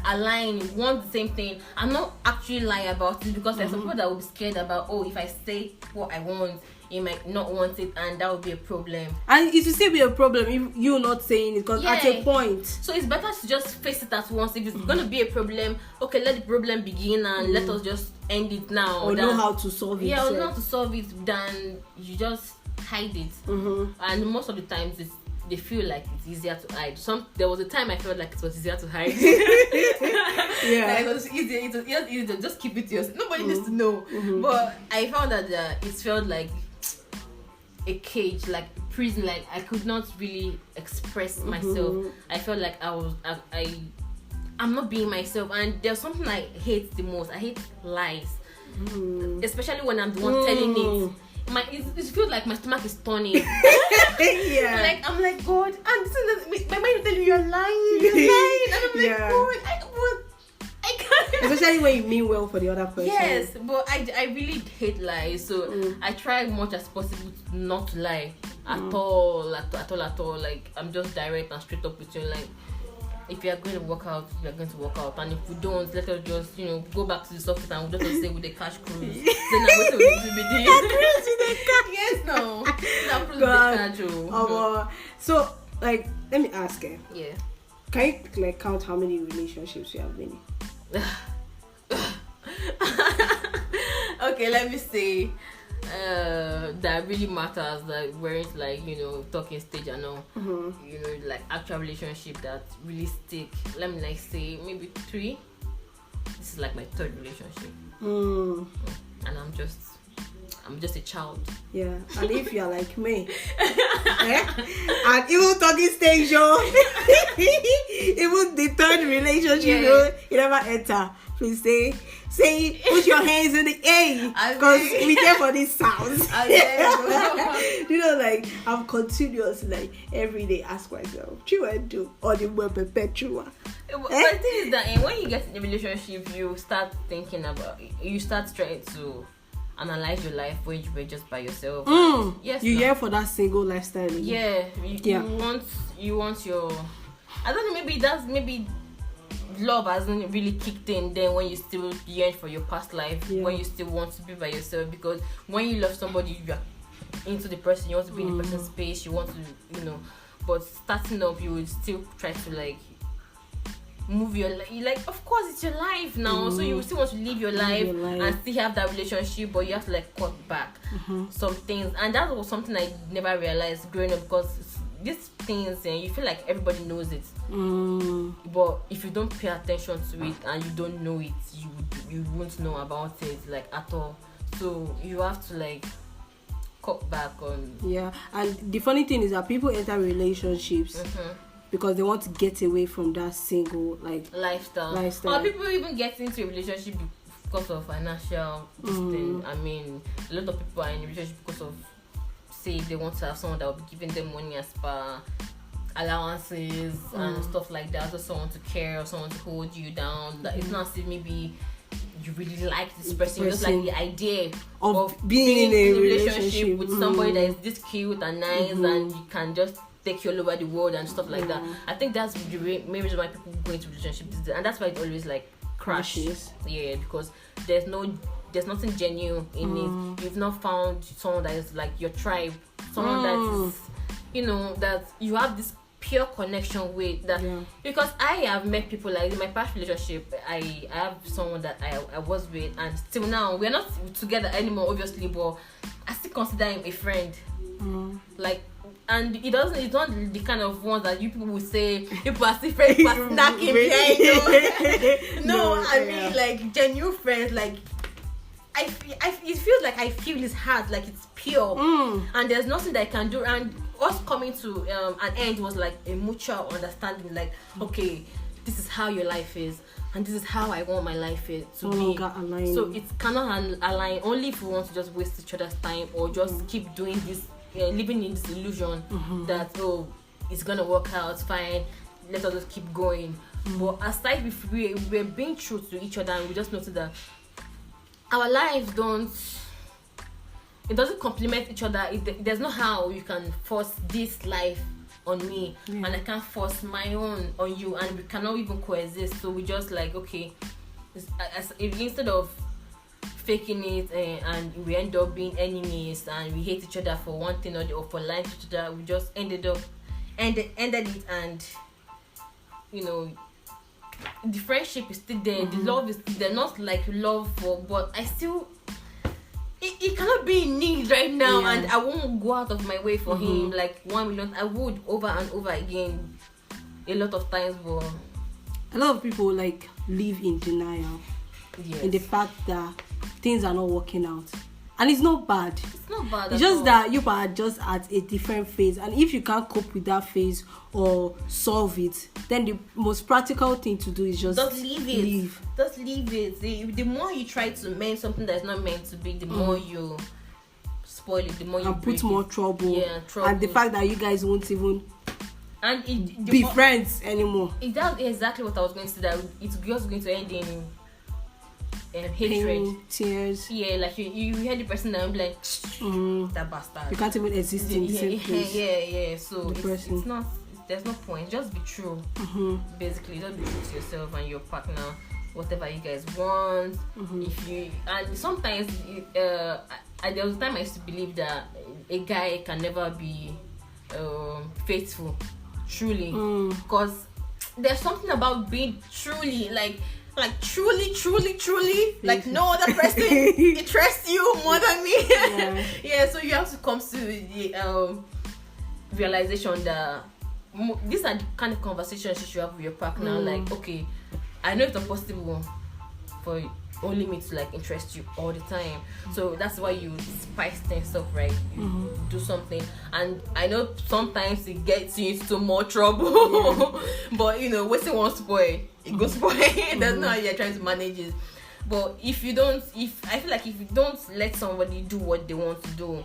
want the same thing, and not actually lie about it, because there's some people that will be scared about, if I say what I want, you might not want it, and that would be a problem. And it will still be a problem if you're not saying it, because at a point. So it's better to just face it at once. If it's going to be a problem, okay, let the problem begin and let us just end it now. Or know how to solve it. Yeah, or know how to solve it, than you just hide it. And most of the times they feel like it's easier to hide. There was a time I felt like it was easier to hide. Like it was easier. It was easier to just keep it to yourself. Nobody needs to know. But I found that it felt like a cage, like a prison. Like I could not really express myself. I felt like I'm not being myself. And there's something I hate the most. I hate lies, especially when I'm the one telling it. It feels like my stomach is turning. Like I'm like, God, and my mind is telling me you're lying. And I'm like, God, I can't. Especially when you mean well for the other person. Yes, but I really hate lies, so I try much as possible not to lie at all. Like I'm just direct and straight up with you. Like, if you are going to work out, you are going to work out, and if we don't, let us just go back to the soft and we'll just say with the cash cruise. Then I'm going to be doing. Yes, no. So, like, let me ask you. Yeah. Can you like count how many relationships you have been in? Okay, let me say that really matters, that weren't like talking stage and all, like actual relationship that really stick. Let me like say maybe 3. This is like my 3rd relationship, and I'm just a child. Yeah, and if you're like me, and even talking stage, even the 3rd relationship, you never enter. Please say. Say, put your hands in the air, because we there for these sounds. You know, like I'm continuously, like every day, ask myself, do or the word perpetual. But the thing is that when you get in a relationship, you start thinking about, you start trying to analyze your life when you were just by yourself. Yes, you here for that single lifestyle. Yeah, you want your, I don't know, maybe love hasn't really kicked in then when you still yearn for your past life, when you still want to be by yourself, because when you love somebody, you are into the person, you want to be in the person's space, you want to, but starting up, you would still try to like move your life. Like, of course it's your life now, so you still want to live your life and still have that relationship, but you have to like cut back some things. And that was something I never realized growing up, because these things, and you feel like everybody knows it, but if you don't pay attention to it and you don't know it, you won't know about it like at all. So you have to like cut back on. And the funny thing is that people enter relationships because they want to get away from that single like lifestyle. Or people even get into a relationship because of financial thing. I mean, a lot of people are in a relationship because of, say, they want to have someone that will be giving them money as per allowances and stuff like that, or someone to care, or someone to hold you down. That it's not as if maybe you really like this person, you just like the idea of being in a relationship with somebody that is this cute and nice, and you can just take you all over the world and stuff like that. I think that's the main reason why people go into relationships, and that's why it always like crashes. Because there's nothing genuine in it. You've not found someone that is like your tribe, someone that is, that you have this pure connection with. That because I have met people like in my past relationship, I have someone that I was with, and still now we're not together anymore, obviously, but I still consider him a friend. Like, and it's not the kind of ones that you people will say people are still friends but snacking behind you. I mean like genuine friends. Like it feels like I feel his heart, like it's pure, and there's nothing that I can do. And us coming to an end was like a mutual understanding. Like, okay, this is how your life is, and this is how I want my life to be. So it cannot align only if we want to just waste each other's time, or just keep doing this, living in this illusion that it's gonna work out fine. Let us just keep going. But aside, if we're being true to each other, and we just notice that our lives doesn't complement each other. There's no how you can force this life on me, and I can't force my own on you, and we cannot even coexist. So we just like, okay, instead of faking it, and we end up being enemies, and we hate each other for one thing or for lying to each other, we just ended it, and the friendship is still there, the love is still there, not like love for, but I still, it cannot be in need right now, and I won't go out of my way for him like 1 million. I would over and over again a lot of times, but a lot of people like live in denial in the fact that things are not working out. And it's not bad. It's just that you are just at a different phase, and if you can't cope with that phase or solve it, then the most practical thing to do is just leave it. Just leave it. The more you try to mend something that's not meant to be, the more you spoil it, the more you put more trouble. Trouble. And the fact that you guys won't even be friends anymore. That's exactly what I was going to say. That it's just going to end in hatred, pain, tears. Like you hear the person and be like, that bastard. You can't even exist in the same place. So it's not. There's no point. Just be true. Basically, just be true to yourself and your partner. Whatever you guys want. If you, and sometimes there was a time I used to believe that a guy can never be faithful, truly, because there's something about being truly like truly, like no other person interests you more than me. So you have to come to the realization that these are the kind of conversations you should have with your partner. Like, okay, I know it's not possible for only me to like interest you all the time, so that's why you spice things up, right? You do something, and I know sometimes it gets you into more trouble, but wasting one spoil, it goes spoil. That's not how you're trying to manage it. But if I feel like if you don't let somebody do what they want to do,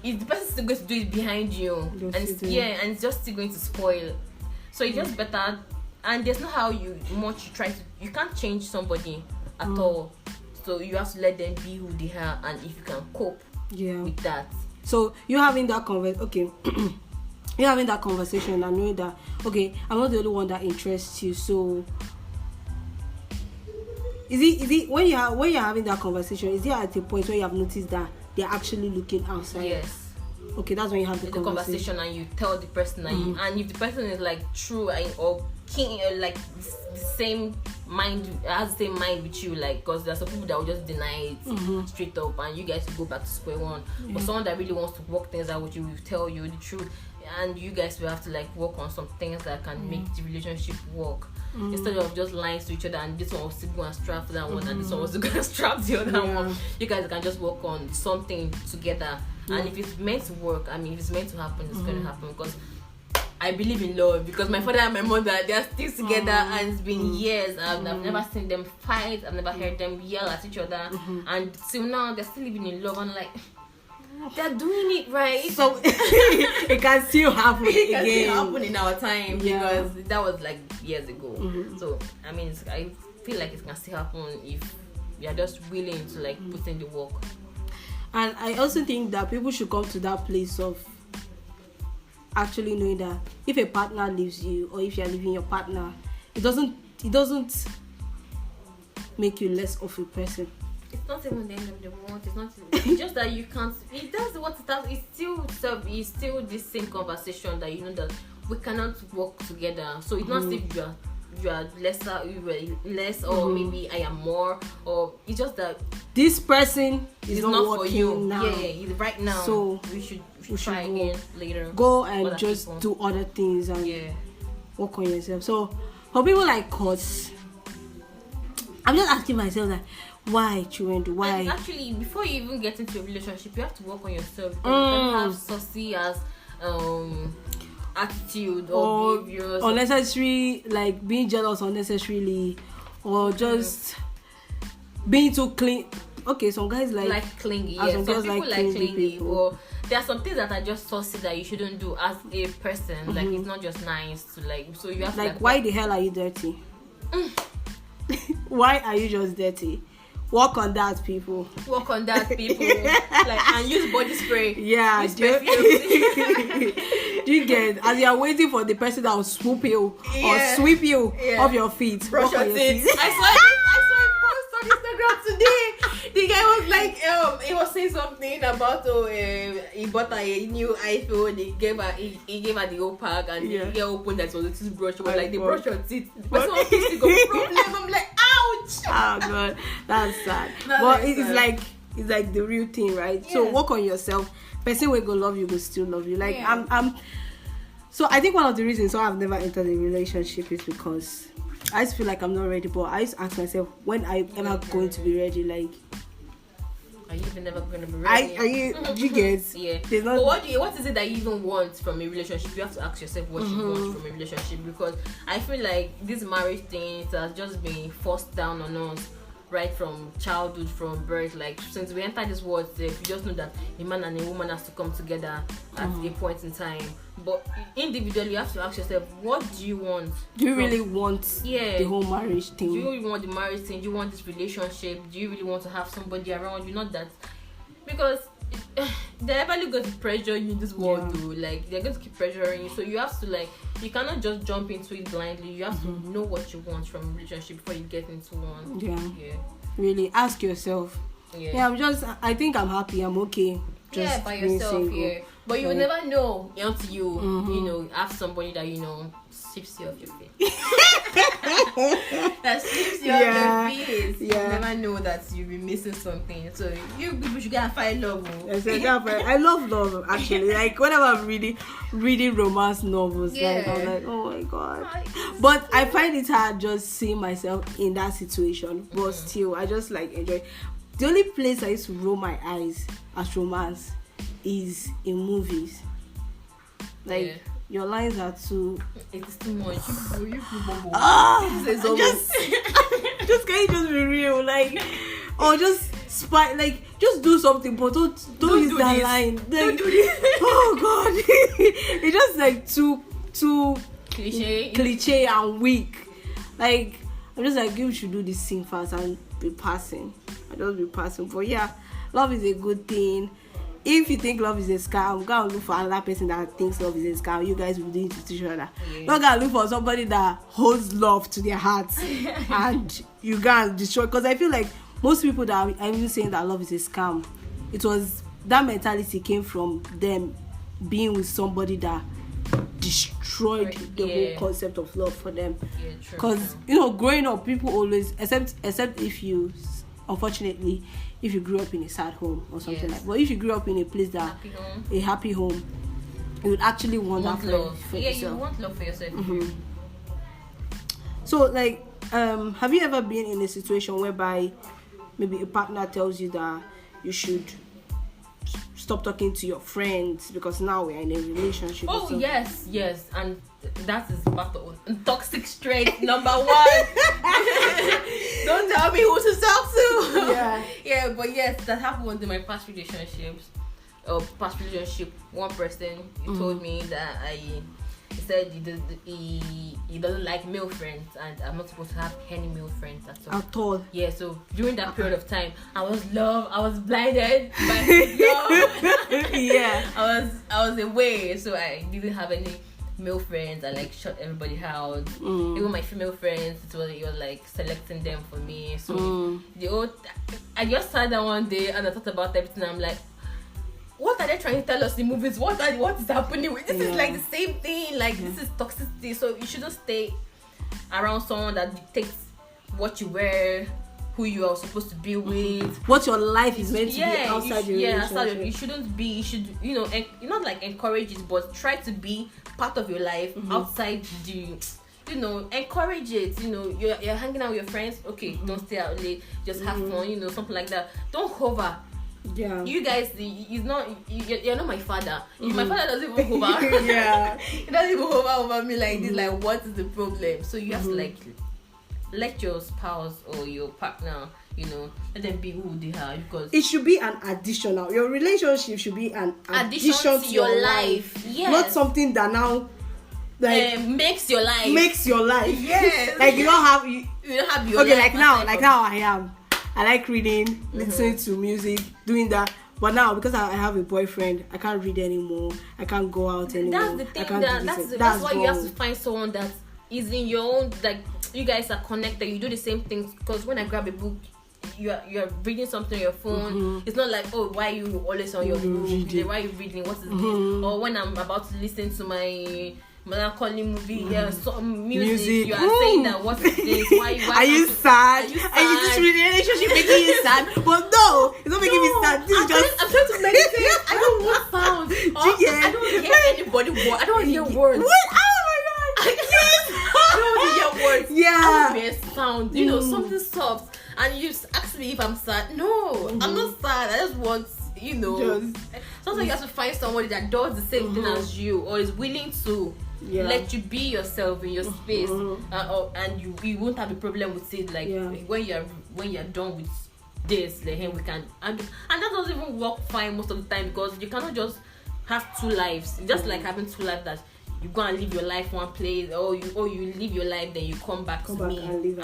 if the person's still going to do it behind you, and it's just still going to spoil. So it's just better, and there's not how you can't change somebody at all. So you have to let them be who they are, and if you can cope with that. So you're having that you're having that conversation and knowing that, okay, I'm not the only one that interests you. So is it when you're having that conversation, is it at a point where you have noticed that they're actually looking outside? Yes. Okay, that's when you have the conversation and you tell the person, and if the person is like true or keen, like the same mind, has the same mind with you, like, because there's some people that will just deny it straight up, and you guys will go back to square one. But someone that really wants to work things out with you will tell you the truth, and you guys will have to like work on some things that can make the relationship work. Instead of just lying to each other, and this one was still going to strap that one, and this one was still going to strap the other one. You guys can just work on something together. And if it's meant to work, if it's meant to happen, it's going to happen. Because I believe in love. Because my father and my mother, they are still together, and it's been years. I've never seen them fight. I've never heard them yell at each other. And till now, they're still living in love. And I'm like, they're doing it right. So it can still happen again. It can still happen in our time, because that was like years ago. So I feel like it can still happen if we are just willing to like put in the work. And I also think that people should come to that place of actually knowing that if a partner leaves you, or if you're leaving your partner, it doesn't make you less of a person. It's not even the end of the world. It's just that you can't. It does what it does. It's still the same conversation that you know that we cannot work together. So it's not if you are lesser, less, or maybe I am more, or it's just that this person is not for you now. Yeah, right now. So we should try again later. Go and just do other things and work on yourself. So for people like us, I'm just asking myself that, why, Chiwendu? Why? And actually, before you even get into a relationship, you have to work on yourself. You can have saucy as attitude or behaviors, unnecessary, like being jealous unnecessarily, or just being too clean. Okay, some guys like clingy. Yeah, some people like clingy. Or there are some things that are just saucy that you shouldn't do as a person. Like it's not just nice to like. So you have to why the hell are you dirty? Why are you just dirty? Work on that, people. And use body spray. Yeah, use do you get, as you are waiting for the person that will swoop you or sweep you off your feet? Brush your teeth. I saw a post on Instagram today. The guy was like, he was saying something about he bought a new iPhone. He gave her the whole pack, and the girl opened that was a toothbrush. She was like, they brush your teeth. The person was pissed, got problem. I'm like, ouch. Oh god, that's sad. But it's like the real thing, right? So work on yourself. Person will go love you, will still love you. Like so I think one of the reasons why I've never entered a relationship is because I just feel like I'm not ready. But I used to ask myself, when I am I going to be ready? Like, are you even never going to be ready? Are you? You get? Yeah. But what is it that you even want from a relationship? You have to ask yourself what you want from a relationship, because I feel like this marriage thing has just been forced down on us right from childhood, from birth. Like, since we entered this world, you just know that a man and a woman has to come together at a point in time. But individually, you have to ask yourself, what do you want? Do you really want the whole marriage thing? Do you really want the marriage thing? Do you want this relationship? Do you really want to have somebody around you? Not that, because they're ever going to pressure you in this world, though. Like, they're going to keep pressuring you. So you have to, you cannot just jump into it blindly. You have to know what you want from a relationship before you get into one. Yeah. Really ask yourself. I think I'm happy, I'm okay. Just by yourself. But you will never know until you have somebody that sweeps you off your feet. That sweeps you off your feet. You never know that you'll be missing something. So you people should go and find love. I love love, actually. Like, whenever I'm reading romance novels, like, I'm like, oh my god. But I find it hard just seeing myself in that situation. But still, I just enjoy. The only place I used to roll my eyes as romance is in movies. Your lines are too. It's too much. You Just can you just be real, like, or just spy, like, just do something, but don't use do that this. line. Like, Don't do this. oh God, it's just like too cliche and weak. Like, I'm just like, you should do this thing fast and be passing. I just be passing. But yeah, love is a good thing. If you think love is a scam, go and look for another person that thinks love is a scam. You guys will do it to each other. Yeah. Don't go and look for somebody that holds love to their hearts and you go and destroy. Because I feel like most people that are even saying that love is a scam, it was that mentality came from them being with somebody that destroyed the whole concept of love for them. Because growing up, people always except if you, unfortunately, if you grew up in a sad home or something like. But if you grew up in a place that a happy home, you would actually want that love for yourself. yourself. You want love for yourself. So like, have you ever been in a situation whereby maybe a partner tells you that you should stop talking to your friends because now we're in a relationship? Oh, so? yes, and that is battle. Toxic trait number 1. Don't tell me who to talk to. Yeah, but yes, that happened in my past relationships. One person told me that he said he doesn't like male friends, and I'm not supposed to have any male friends at all. Yeah, so during that period of time, I was blinded by love. Yeah. I was away, so I didn't have any male friends. I like shut everybody out. Even my female friends, it was like selecting them for me. So I just sat down one day and I thought about everything. I'm like, what are they trying to tell us in movies? What is happening with this? Is like the same thing. Like this is toxicity. So you shouldn't stay around someone that dictates what you wear, who you are supposed to be with, what your life is meant to be outside your relationship. You shouldn't be. You should, not like encourage it, but try to be part of your life outside the. Encourage it. You're hanging out with your friends. Okay, don't stay out late. Just have fun. Something like that. Don't hover. Yeah. You guys, you're not my father. My father doesn't even hover. Yeah. He doesn't even hover over me like this. Like, what is the problem? So you have to like let your spouse or your partner, let them be who they are, because it should be an additional. Your relationship should be an addition to your life. Yes. Not something that now makes your life. Yes. Like you don't have your okay, life. Like now I am. I like reading, listening to music, doing that. But now, because I have a boyfriend, I can't read anymore. I can't go out anymore. That's the thing. That's why you have to find someone that is in your own, like, you guys are connected. You do the same things. Because when I grab a book, you're reading something on your phone. It's not like, oh, why are you always on your book? Why are you reading? What is this? Or when I'm about to listen to my melancholy movie, some music, you are saying that what is this? Why are you sad? Are this relationship making you sad? But no, it's not making me sad. This is just I'm trying to meditate. I don't want sound. I don't hear anybody. I don't hear words. What? Oh my god! I don't want to hear words. Yeah. I want to hear sound. Something soft. And you ask me if I'm sad. No, I'm not sad. I just want. Sometimes you have to find somebody that does the same thing as you, or is willing to let you be yourself in your space, and you won't have a problem with it. Like when you're done with this, like, hey, we can, and that doesn't even work fine most of the time, because you cannot just have two lives. It's just like having two lives that you go and live your life one place, or you live your life, then you come back to me and live.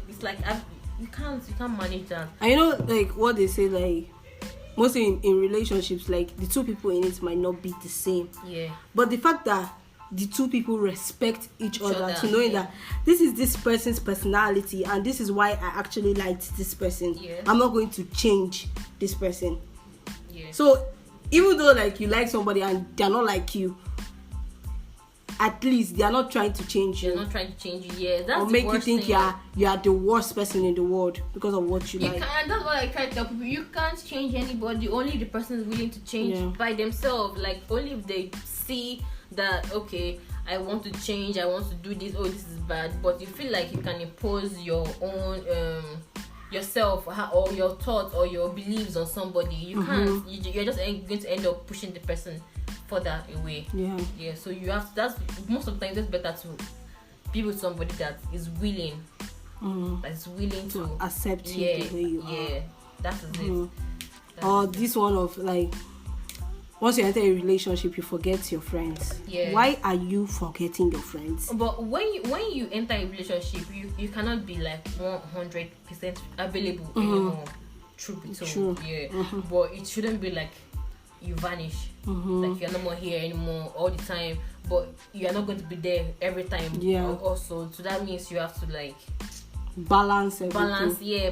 It's like you can't manage that. And like what they say, like mostly in relationships, like the two people in it might not be the same. Yeah. But the fact that the two people respect each other to knowing that this is this person's personality and this is why I actually liked this person. Yeah. I'm not going to change this person. Yeah. So even though like you like somebody and they're not like you, at least they are not trying to change you. They're not trying to change you. Yeah, that's or the make worst you think thing. you are the worst person in the world because of what you like. And that's what I try to tell people. You can't change anybody. Only the person is willing to change by themselves. Like only if they see that, okay, I want to change, I want to do this, oh, this is bad. But you feel like you can impose your own yourself or your thoughts or your beliefs on somebody. You can't. You're just going to end up pushing the person further away. Yeah. So you have to, that's most of the time it's better to be with somebody that is willing that's willing to accept you the way you are. Yeah, that is it. Or this one of like, once you enter a relationship, you forget your friends. Yeah. Why are you forgetting your friends? But when you enter a relationship, you cannot be like 100% available anymore. Truth be told. True. Yeah. But it shouldn't be like you vanish. Like you're no more here anymore all the time. But you are not going to be there every time. Yeah. Also, so that means you have to like Balance everything.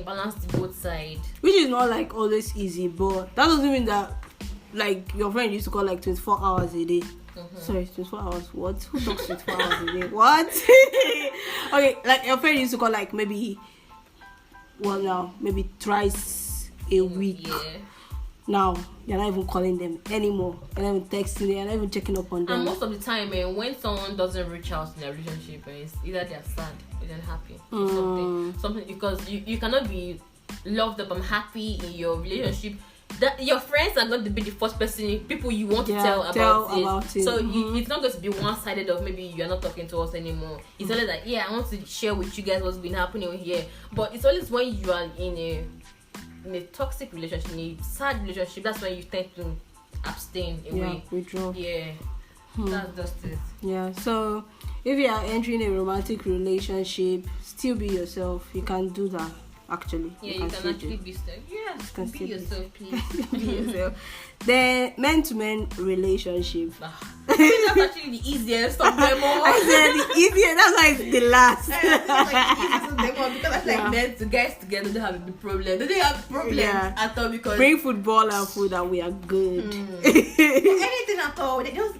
Balance the both sides. Which is not like always easy, but that doesn't mean that like your friend used to call like 24 hours a day. Sorry, 24 hours. What? Who talks 24 hours a day? What? Okay, like your friend used to call like maybe thrice a week. Yeah. Now you're not even calling them anymore. You're not even texting them. You're not even checking up on them. And most of the time, when someone doesn't reach out in a relationship, it's either they're sad or they're happy. Something because you cannot be loved up and happy in your relationship. That your friends are going to be the first people you want to tell about it. So it's not going to be one-sided of maybe you're not talking to us anymore. It's always like, I want to share with you guys what's been happening here. But it's always when you are in a toxic relationship, in a sad relationship, that's when you tend to abstain away. Withdraw. Yeah. That's just it. Yeah, so if you are entering a romantic relationship, still be yourself. You can do that. Actually, you can actually be yourself. Yes, be yourself, please. Be yourself. The man-to-man relationship. I think that's actually the easiest of them all. I said the easiest. That's why it's the last. Because I feel like men to guys together don't have a big problem. They don't have problems at all because bring football and food and we are good. Anything at all. They just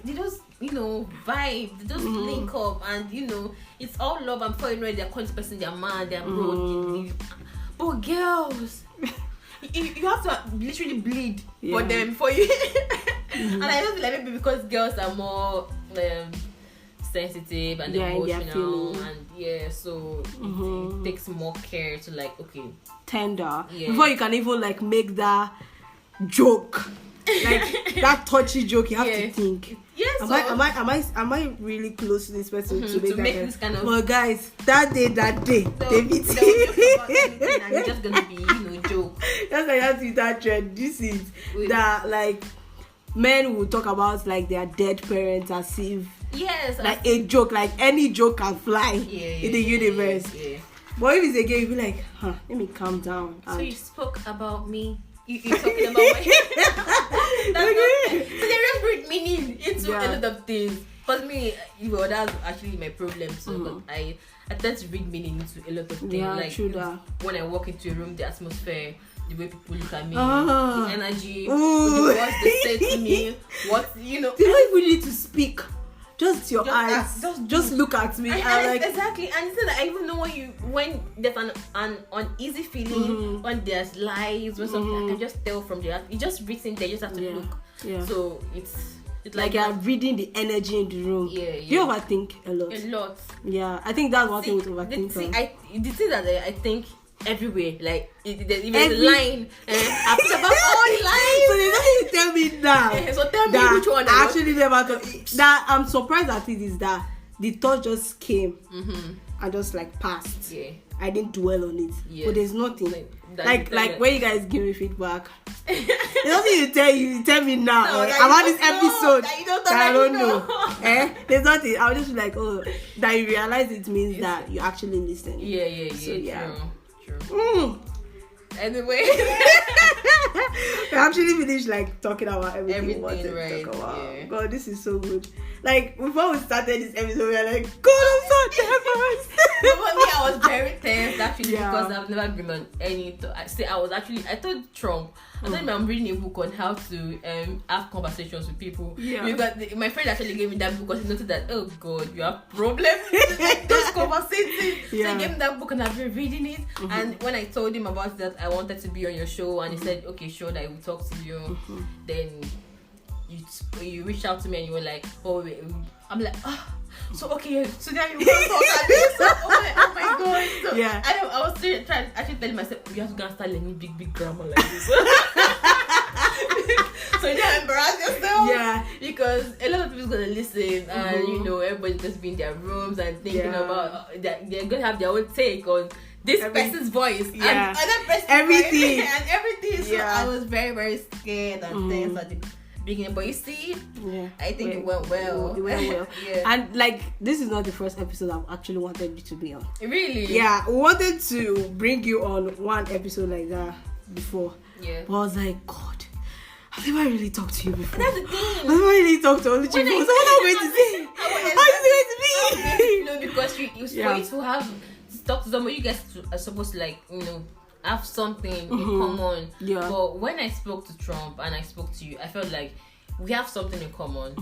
vibe. They just link up and it's all love. And before you know it, they're calling this person their man, their bro. But girls, you have to literally bleed for them for you. And I don't feel like maybe because girls are more sensitive and emotional and so it takes more care to tender before you can even make that joke. Like that touchy joke, you have to think. Yes. Am I really close to this person to make this kind of? Well, guys, that day, they meet. And you're just gonna be, joke. That's that trend. This is that men will talk about their dead parents as if a joke, any joke can fly in the universe. Yeah. But if it's a game, you'll be like, let me calm down. So you spoke about me. You're talking about my so they just read meaning into a lot of things. For me, that's actually my problem too. I tend to read meaning into a lot of things. True that. When I walk into a room, the atmosphere, the way people look at me, the energy, the words they say to me, They don't even need to speak. Just your eyes. Just look at me. Exactly. And instead, I even know when there's an uneasy feeling, when there's lies, when something I can just tell from there. It's just written there. You just have to look. Yeah. So it's like you're reading the energy in the room. Yeah. You overthink a lot. A lot. Yeah. I think that's one thing with overthinking. The thing that I think everywhere, there's even a line after about all the lines. So they don't even tell me now. So tell me which one I actually never thought. That I'm surprised at it is that the thought just came and just passed. Yeah. I didn't dwell on it. Yeah. But there's nothing. When you guys give me feedback, there's nothing you tell you. You tell me now about this episode that I don't know. There's nothing. I'll just be like, that you realize it means that you actually listen. Yeah. So, True. Anyway, we actually finished talking about everything right? Talk about. Yeah. God, this is so good. Before we started this episode, we were like, God, I'm so nervous. For me, I was very tense actually because I've never been on any. I told Trump. I told him I'm reading a book on how to have conversations with people. Yeah. Because my friend actually gave me that book because he noted that, oh God, you have problems with those conversations. Yeah. So he gave me that book and I've been reading it. And when I told him about that, I wanted to be on your show, and he said, okay, sure, that I will talk to you. Then you reached out to me and you were like, I'm like, so okay, so now you want to talk at this? Oh my God. So, I was trying to actually tell myself, you have to go and start learning big grammar like this. So you don't embarrass yourself. Yeah. Because a lot of people people's gonna listen, and you know, everybody's just be in their rooms and thinking about that they're gonna have their own take on this person's voice and other person's everything voice and everything. So I was very, very scared and tense at the beginning. But you see, I think it went well. It went well. And like, this is not the first episode I've actually wanted you to be on. Really? Yeah, we wanted to bring you on one episode like that before. Yeah. But I was like, God, I've never really talked to you before. That's the thing. I've never really talked to Oluchi before. So what am I going to say? How is it going to be? No, because it was for you to have to talk to somebody. You guys are supposed to, like, you know, have something in common. Yeah. But when I spoke to Trump and I spoke to you, I felt like we have something in common,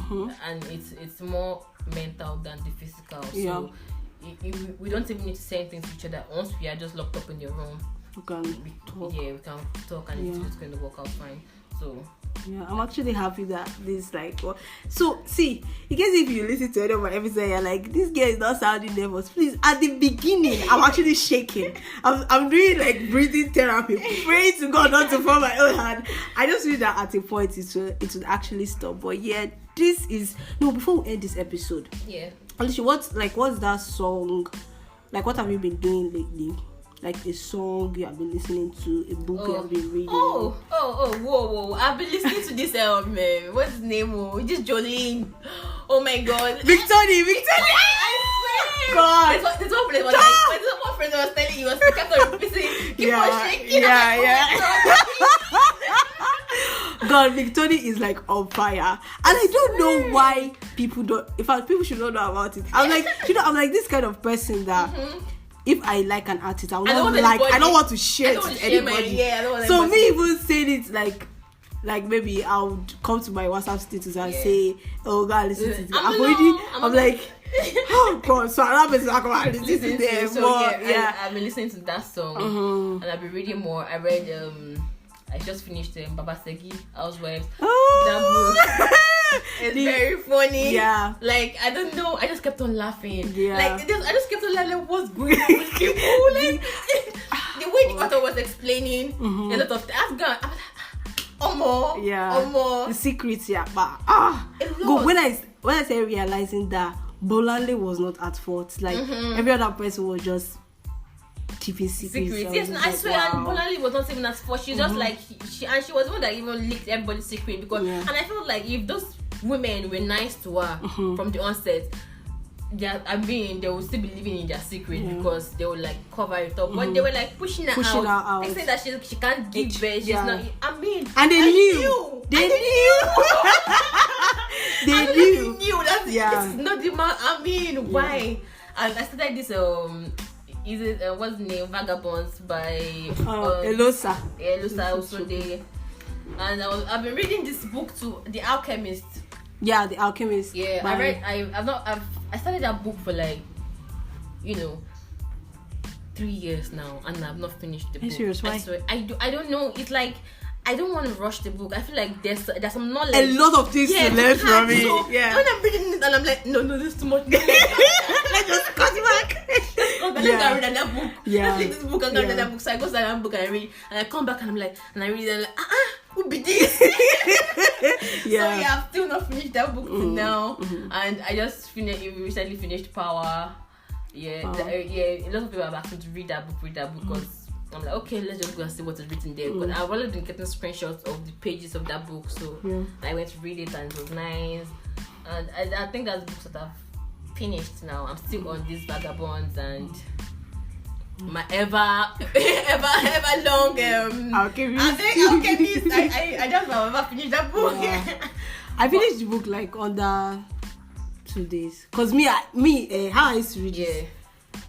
and it's more mental than the physical. So we don't even need to say anything to each other. Once we are just locked up in your room, we can talk. Yeah, we can talk, and it's going to work out fine. So I'm actually happy that this so see, in case if you listen to any of my episodes, you're like, this girl is not sounding nervous. Please, at the beginning, I'm actually shaking. I'm doing like breathing therapy, praying to God not to fall my own hand. I just feel that at a point it would actually stop. But this is before we end this episode. Yeah. Oluchi, what's that song? Like, what have you been doing lately? Like a song you have been listening to, a book you have been reading. Whoa! I've been listening to this what's his name? This Jolene. Oh my God, Victoria! I swear. God. There's one friend was telling you, was kept on repeating, keep on shaking. God, Victoria is like on fire, and I don't know why people don't. In fact, people should not know about it. I'm like, I'm like this kind of person that. If I like an artist, I don't want to share it with anybody. So me even saying it like maybe I would come to my WhatsApp status and say, "Oh God, listen to this." I'm like, oh God, so another person will come and listen to them. So I've been listening to that song, and I've been reading more. I read I just finished Baba Segi Housewives. That book. It's very funny. Yeah. Like, I don't know. I just kept on laughing. Yeah. Like, I just kept on laughing. What's going on with people? Like, the way the author was explaining a lot of things. I'm like, the secrets, but good. When I say realizing that Bolanle was not at fault, like every other person was just keeping secrets. Yes, I swear, and Bolanle was not even at fault. She's just like she was the one that even leaked everybody's secret because, and I felt like if those women were nice to her from the onset, they would still be living in their secret because they would like cover it up. But they were like pushing her out. They said that she can't give birth. She's not. And they knew. They knew that it's not the man. Why? And I started this is it what's the name? Vagabonds by Elosa. Elosa also there. And I've been reading this book too, The Alchemist. Yeah, The Alchemist. Yeah, I started that book for 3 years now, and I've not finished the book. Serious? Why? I don't know. It's like I don't want to rush the book. I feel like there's some knowledge. A lot of things to learn from it. So when I'm reading it and I'm like, no, this is too much. Let's just cut it back. Let's read another book. Let's read this book and read another book. So I go to that book and I read, and I come back and I'm like, and I read it and I'm like, who be this? So I've still not finished that book till now, and I just recently finished Power. A lot of people have asked me to read that book because I'm like, okay, let's just go and see what is written there. But I've already been getting screenshots of the pages of that book, so I went to read it and it was nice. And I think that's the books that I've finished now. I'm still on these Vagabonds and my ever long Alchemist. I just never finished that book. I finished the book like under 2 days. Cause me, how I used to read it.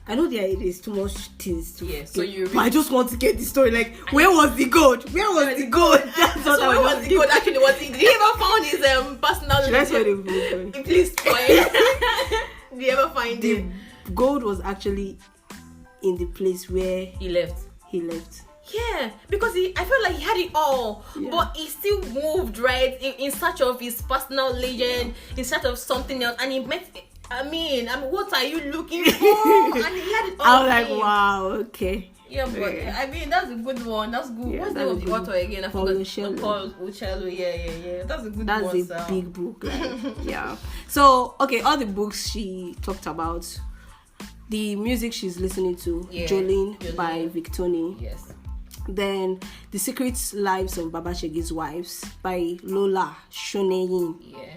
I know there is too much things to so but I just want to get the story. Like, where was the gold? Where was the gold? That's what where was the gold? Actually, did he ever found his personal? Let's find the book. Please find. Did you ever find it? The gold was actually in the place where he left. Yeah, because I felt like he had it all, but he still moved right in search of his personal legend, in search of something else, and he met. I mean, what are you looking for? And he had it all. I was like, wow, okay. Yeah, but I mean that's a good one. That's good. Yeah, What's the name of the author again? I forgot. Paul Uccello. Yeah. That's a good one. That's a big book. Yeah. So okay, all the books she talked about, the music she's listening to, Jolene by Victoni. Yes. Then The Secret Lives of Baba Shegi's Wives by Lola Shoneyin. Yeah.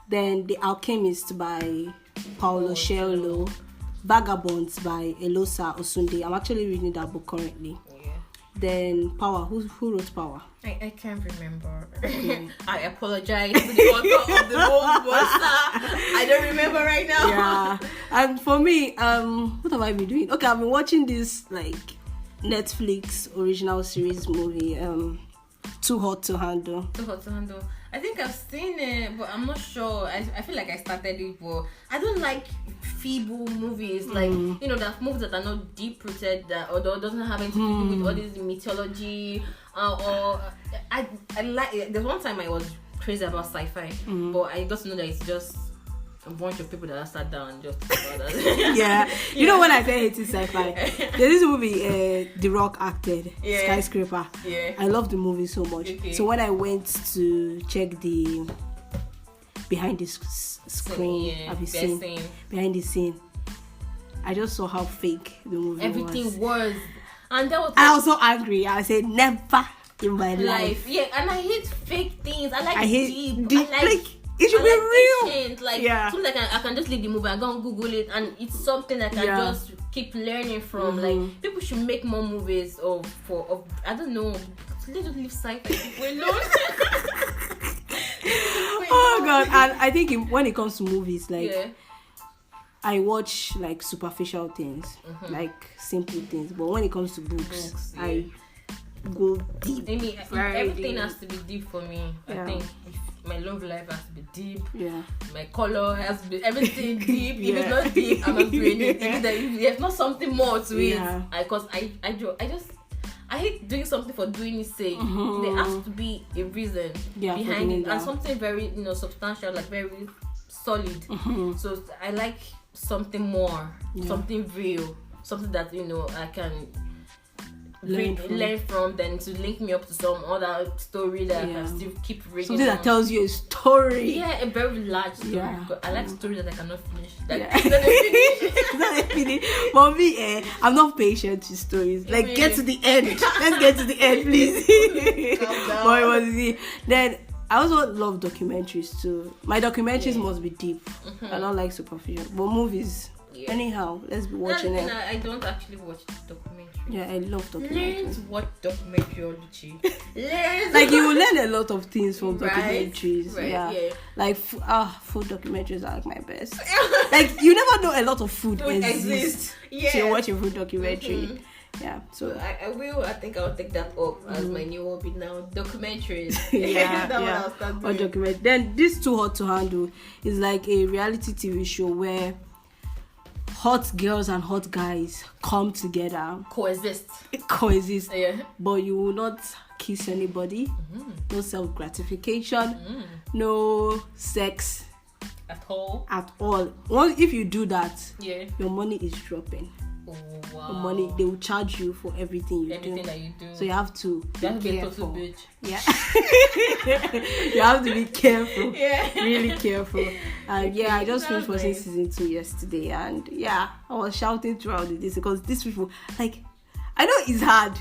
Then The Alchemist by Paulo Coelho. Vagabonds by Elosa Osunde. I'm actually reading that book currently. Yeah. Then Power. Who wrote Power? I can't remember. I apologize to the author of the book, but I don't remember right now. Yeah. And for me, what have I been doing? Okay, I've been watching this like Netflix original series movie, Too Hot to Handle. Too Hot to Handle. I think I've seen it, but I'm not sure. I feel like I started it, but I don't like feeble movies, like that movies that are not deep rooted, that or doesn't have anything to do with all this mythology. Or I like. There's one time I was crazy about sci-fi, but I got to know that it's just a bunch of people that sat down and just talk about that. Yeah. You know when I say hating sci-fi, there's this movie The Rock acted, Skyscraper. Yeah. I love the movie so much. Okay. So when I went to check the behind the screen, have you seen behind the scene? I just saw how fake the movie Everything was. And that was. I was so angry. I said never in my life. Yeah, and I hate fake things. I hate deep. Like it should be real. Ancient. Like something like I can just leave the movie. I go and Google it, and it's something that I can just keep learning from. Like people should make more movies of I don't know. Let's just leave sci-fi people alone. Oh God! And I think when it comes to movies, like I watch like superficial things, like simple things. But when it comes to books, I go deep. I mean, everything has to be deep for me. I think my love life has to be deep. Yeah. My color has to be everything deep. If it's not deep, I'm not doing it. If there's not something more to it, because I hate doing something for doing its sake. There has to be a reason behind it, and something very substantial, like very solid. So I like something more, something real, something that I can learn from, then to link me up to some other story that I can still keep reading. Something that tells you a story. Yeah, a very large story. I like stories that I cannot finish. Not finish. For me, I'm not patient with stories. Like, get to the end. Let's get to the end, please. But it was easy. Then I also love documentaries too. My documentaries must be deep. I don't like superficial. But movies, anyhow, let's be watching it. I don't actually watch documentaries. Yeah, I love documentaries. Learn to watch documentary, Oluchi. Like you will learn a lot of things from documentaries. Right, yeah. Like food documentaries are like my best. Like you never know a lot of food exists. Yeah. So you watch a food documentary. Yeah. So I think I'll take that up as my new hobby now. Documentaries. Or documentary. Then this Too Hot to Handle is like a reality TV show where hot girls and hot guys come together, coexist, but you will not kiss anybody, no self-gratification, no sex at all. Once if you do that, your money is dropping. The money they will charge you for everything that you do. So you have to be careful. Yeah. You have to be careful. Really careful. And I just finished watching season 2 yesterday, and I was shouting throughout the day because these people, like, I know it's hard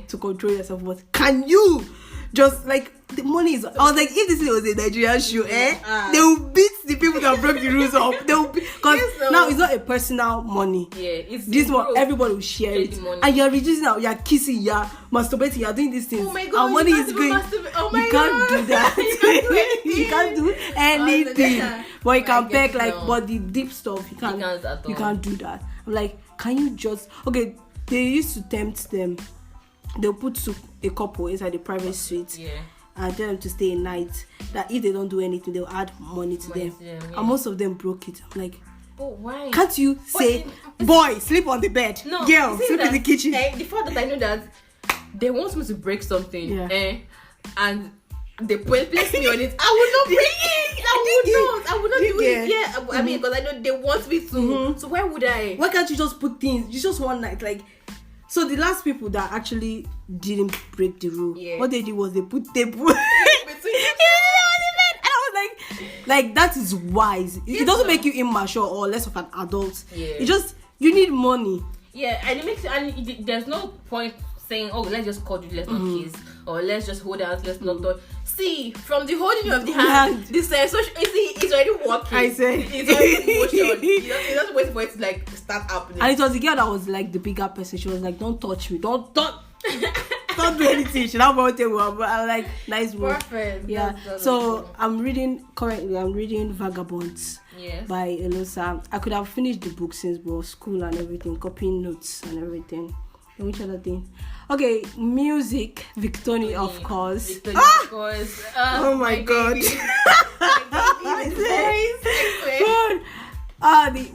to control yourself, but can you just like the money is? I was like, if this was a Nigerian show, they will beat the people that broke the rules up. They will because now it's not a personal money. It's this one. Everybody will share it, and you're reducing out. You're kissing, you're masturbating, you're doing these things. Oh my God, and money is going. You can't do that. You can't do anything. But you can beg but the deep stuff you can't do that. I'm like, can you just They used to tempt them. They'll put a couple inside the private suite and tell them to stay a night. That if they don't do anything, they'll add money to them. And most of them broke it. I'm like, but why? Can't you say, boy, sleep on the bed? No, girl, sleep in the kitchen. The fact that I know that they want me to break something, and they place me on it, I will not break it. I would not do it. Yeah, I mean, because I know they want me to. So why would I? Why can't you just put things? It's just one night, like. So the last people that actually didn't break the rule, what they did was they put tape between and I was like that is wise. It doesn't make you immature or less of an adult. It just, you need money. Yeah, and it makes, and there's no point saying, oh, let's just cuddle, let's not kiss, or let's just hold hands, let's not touch. See, from the holding of the hand, this social, it's already working. I say it's already motion. You don't wait for it to like start happening. And it was the girl that was like the bigger person. She was like, "Don't touch me, don't do anything." She not about to, but I like nice word. Perfect. Yeah. So I'm reading Vagabonds. Yes. By Oluchi. I could have finished the book since, but school and everything, copying notes and everything. And which other thing? Okay, music, Victoni, of course. Victoni, of course. Oh my god.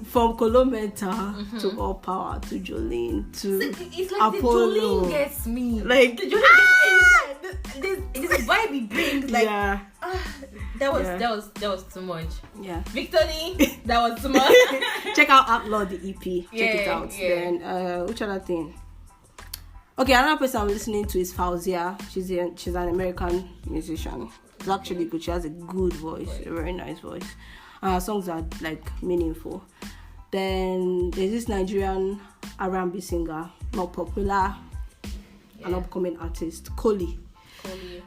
From Colomenta to All Power to Jolene to it's like Apollo. The Jolene gets me. Like the Jolene gets me. This vibe he brings. Like that was too much. Yeah. Victoni, that was too much. Check out Outlaw the EP. Check it out. Then which other thing? Okay, another person I'm listening to is Fauzia. She's an American musician. It's actually good. She has a good voice, a very nice voice. Her songs are like meaningful. Then there's this Nigerian R&B singer, not popular, an upcoming artist, Koli.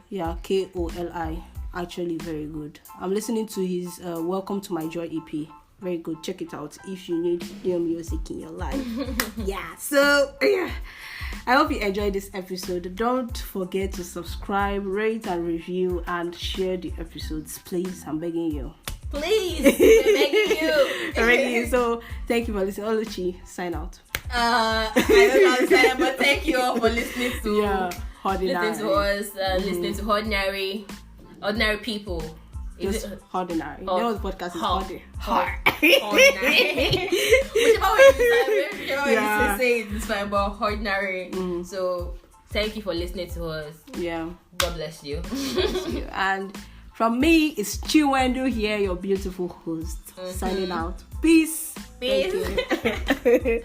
Yeah, Koli. Actually very good. I'm listening to his Welcome to My Joy EP. Very good. Check it out if you need new music in your life. Yeah. So I hope you enjoyed this episode. Don't forget to subscribe, rate and review, and share the episodes, please. I'm begging you. Please, I'm begging you. So thank you for listening. Oluchi, sign out. I don't know how to sign out, but thank you all for listening to Ordinary. Listening to us, listening to ordinary people. Just ordinary. Your podcast is ordinary. Whichever way you say it, it's fine, but ordinary. So thank you for listening to us. Yeah. God bless you. And from me, it's Chiwendu here, your beautiful host, signing out. Peace. Peace. Thank you.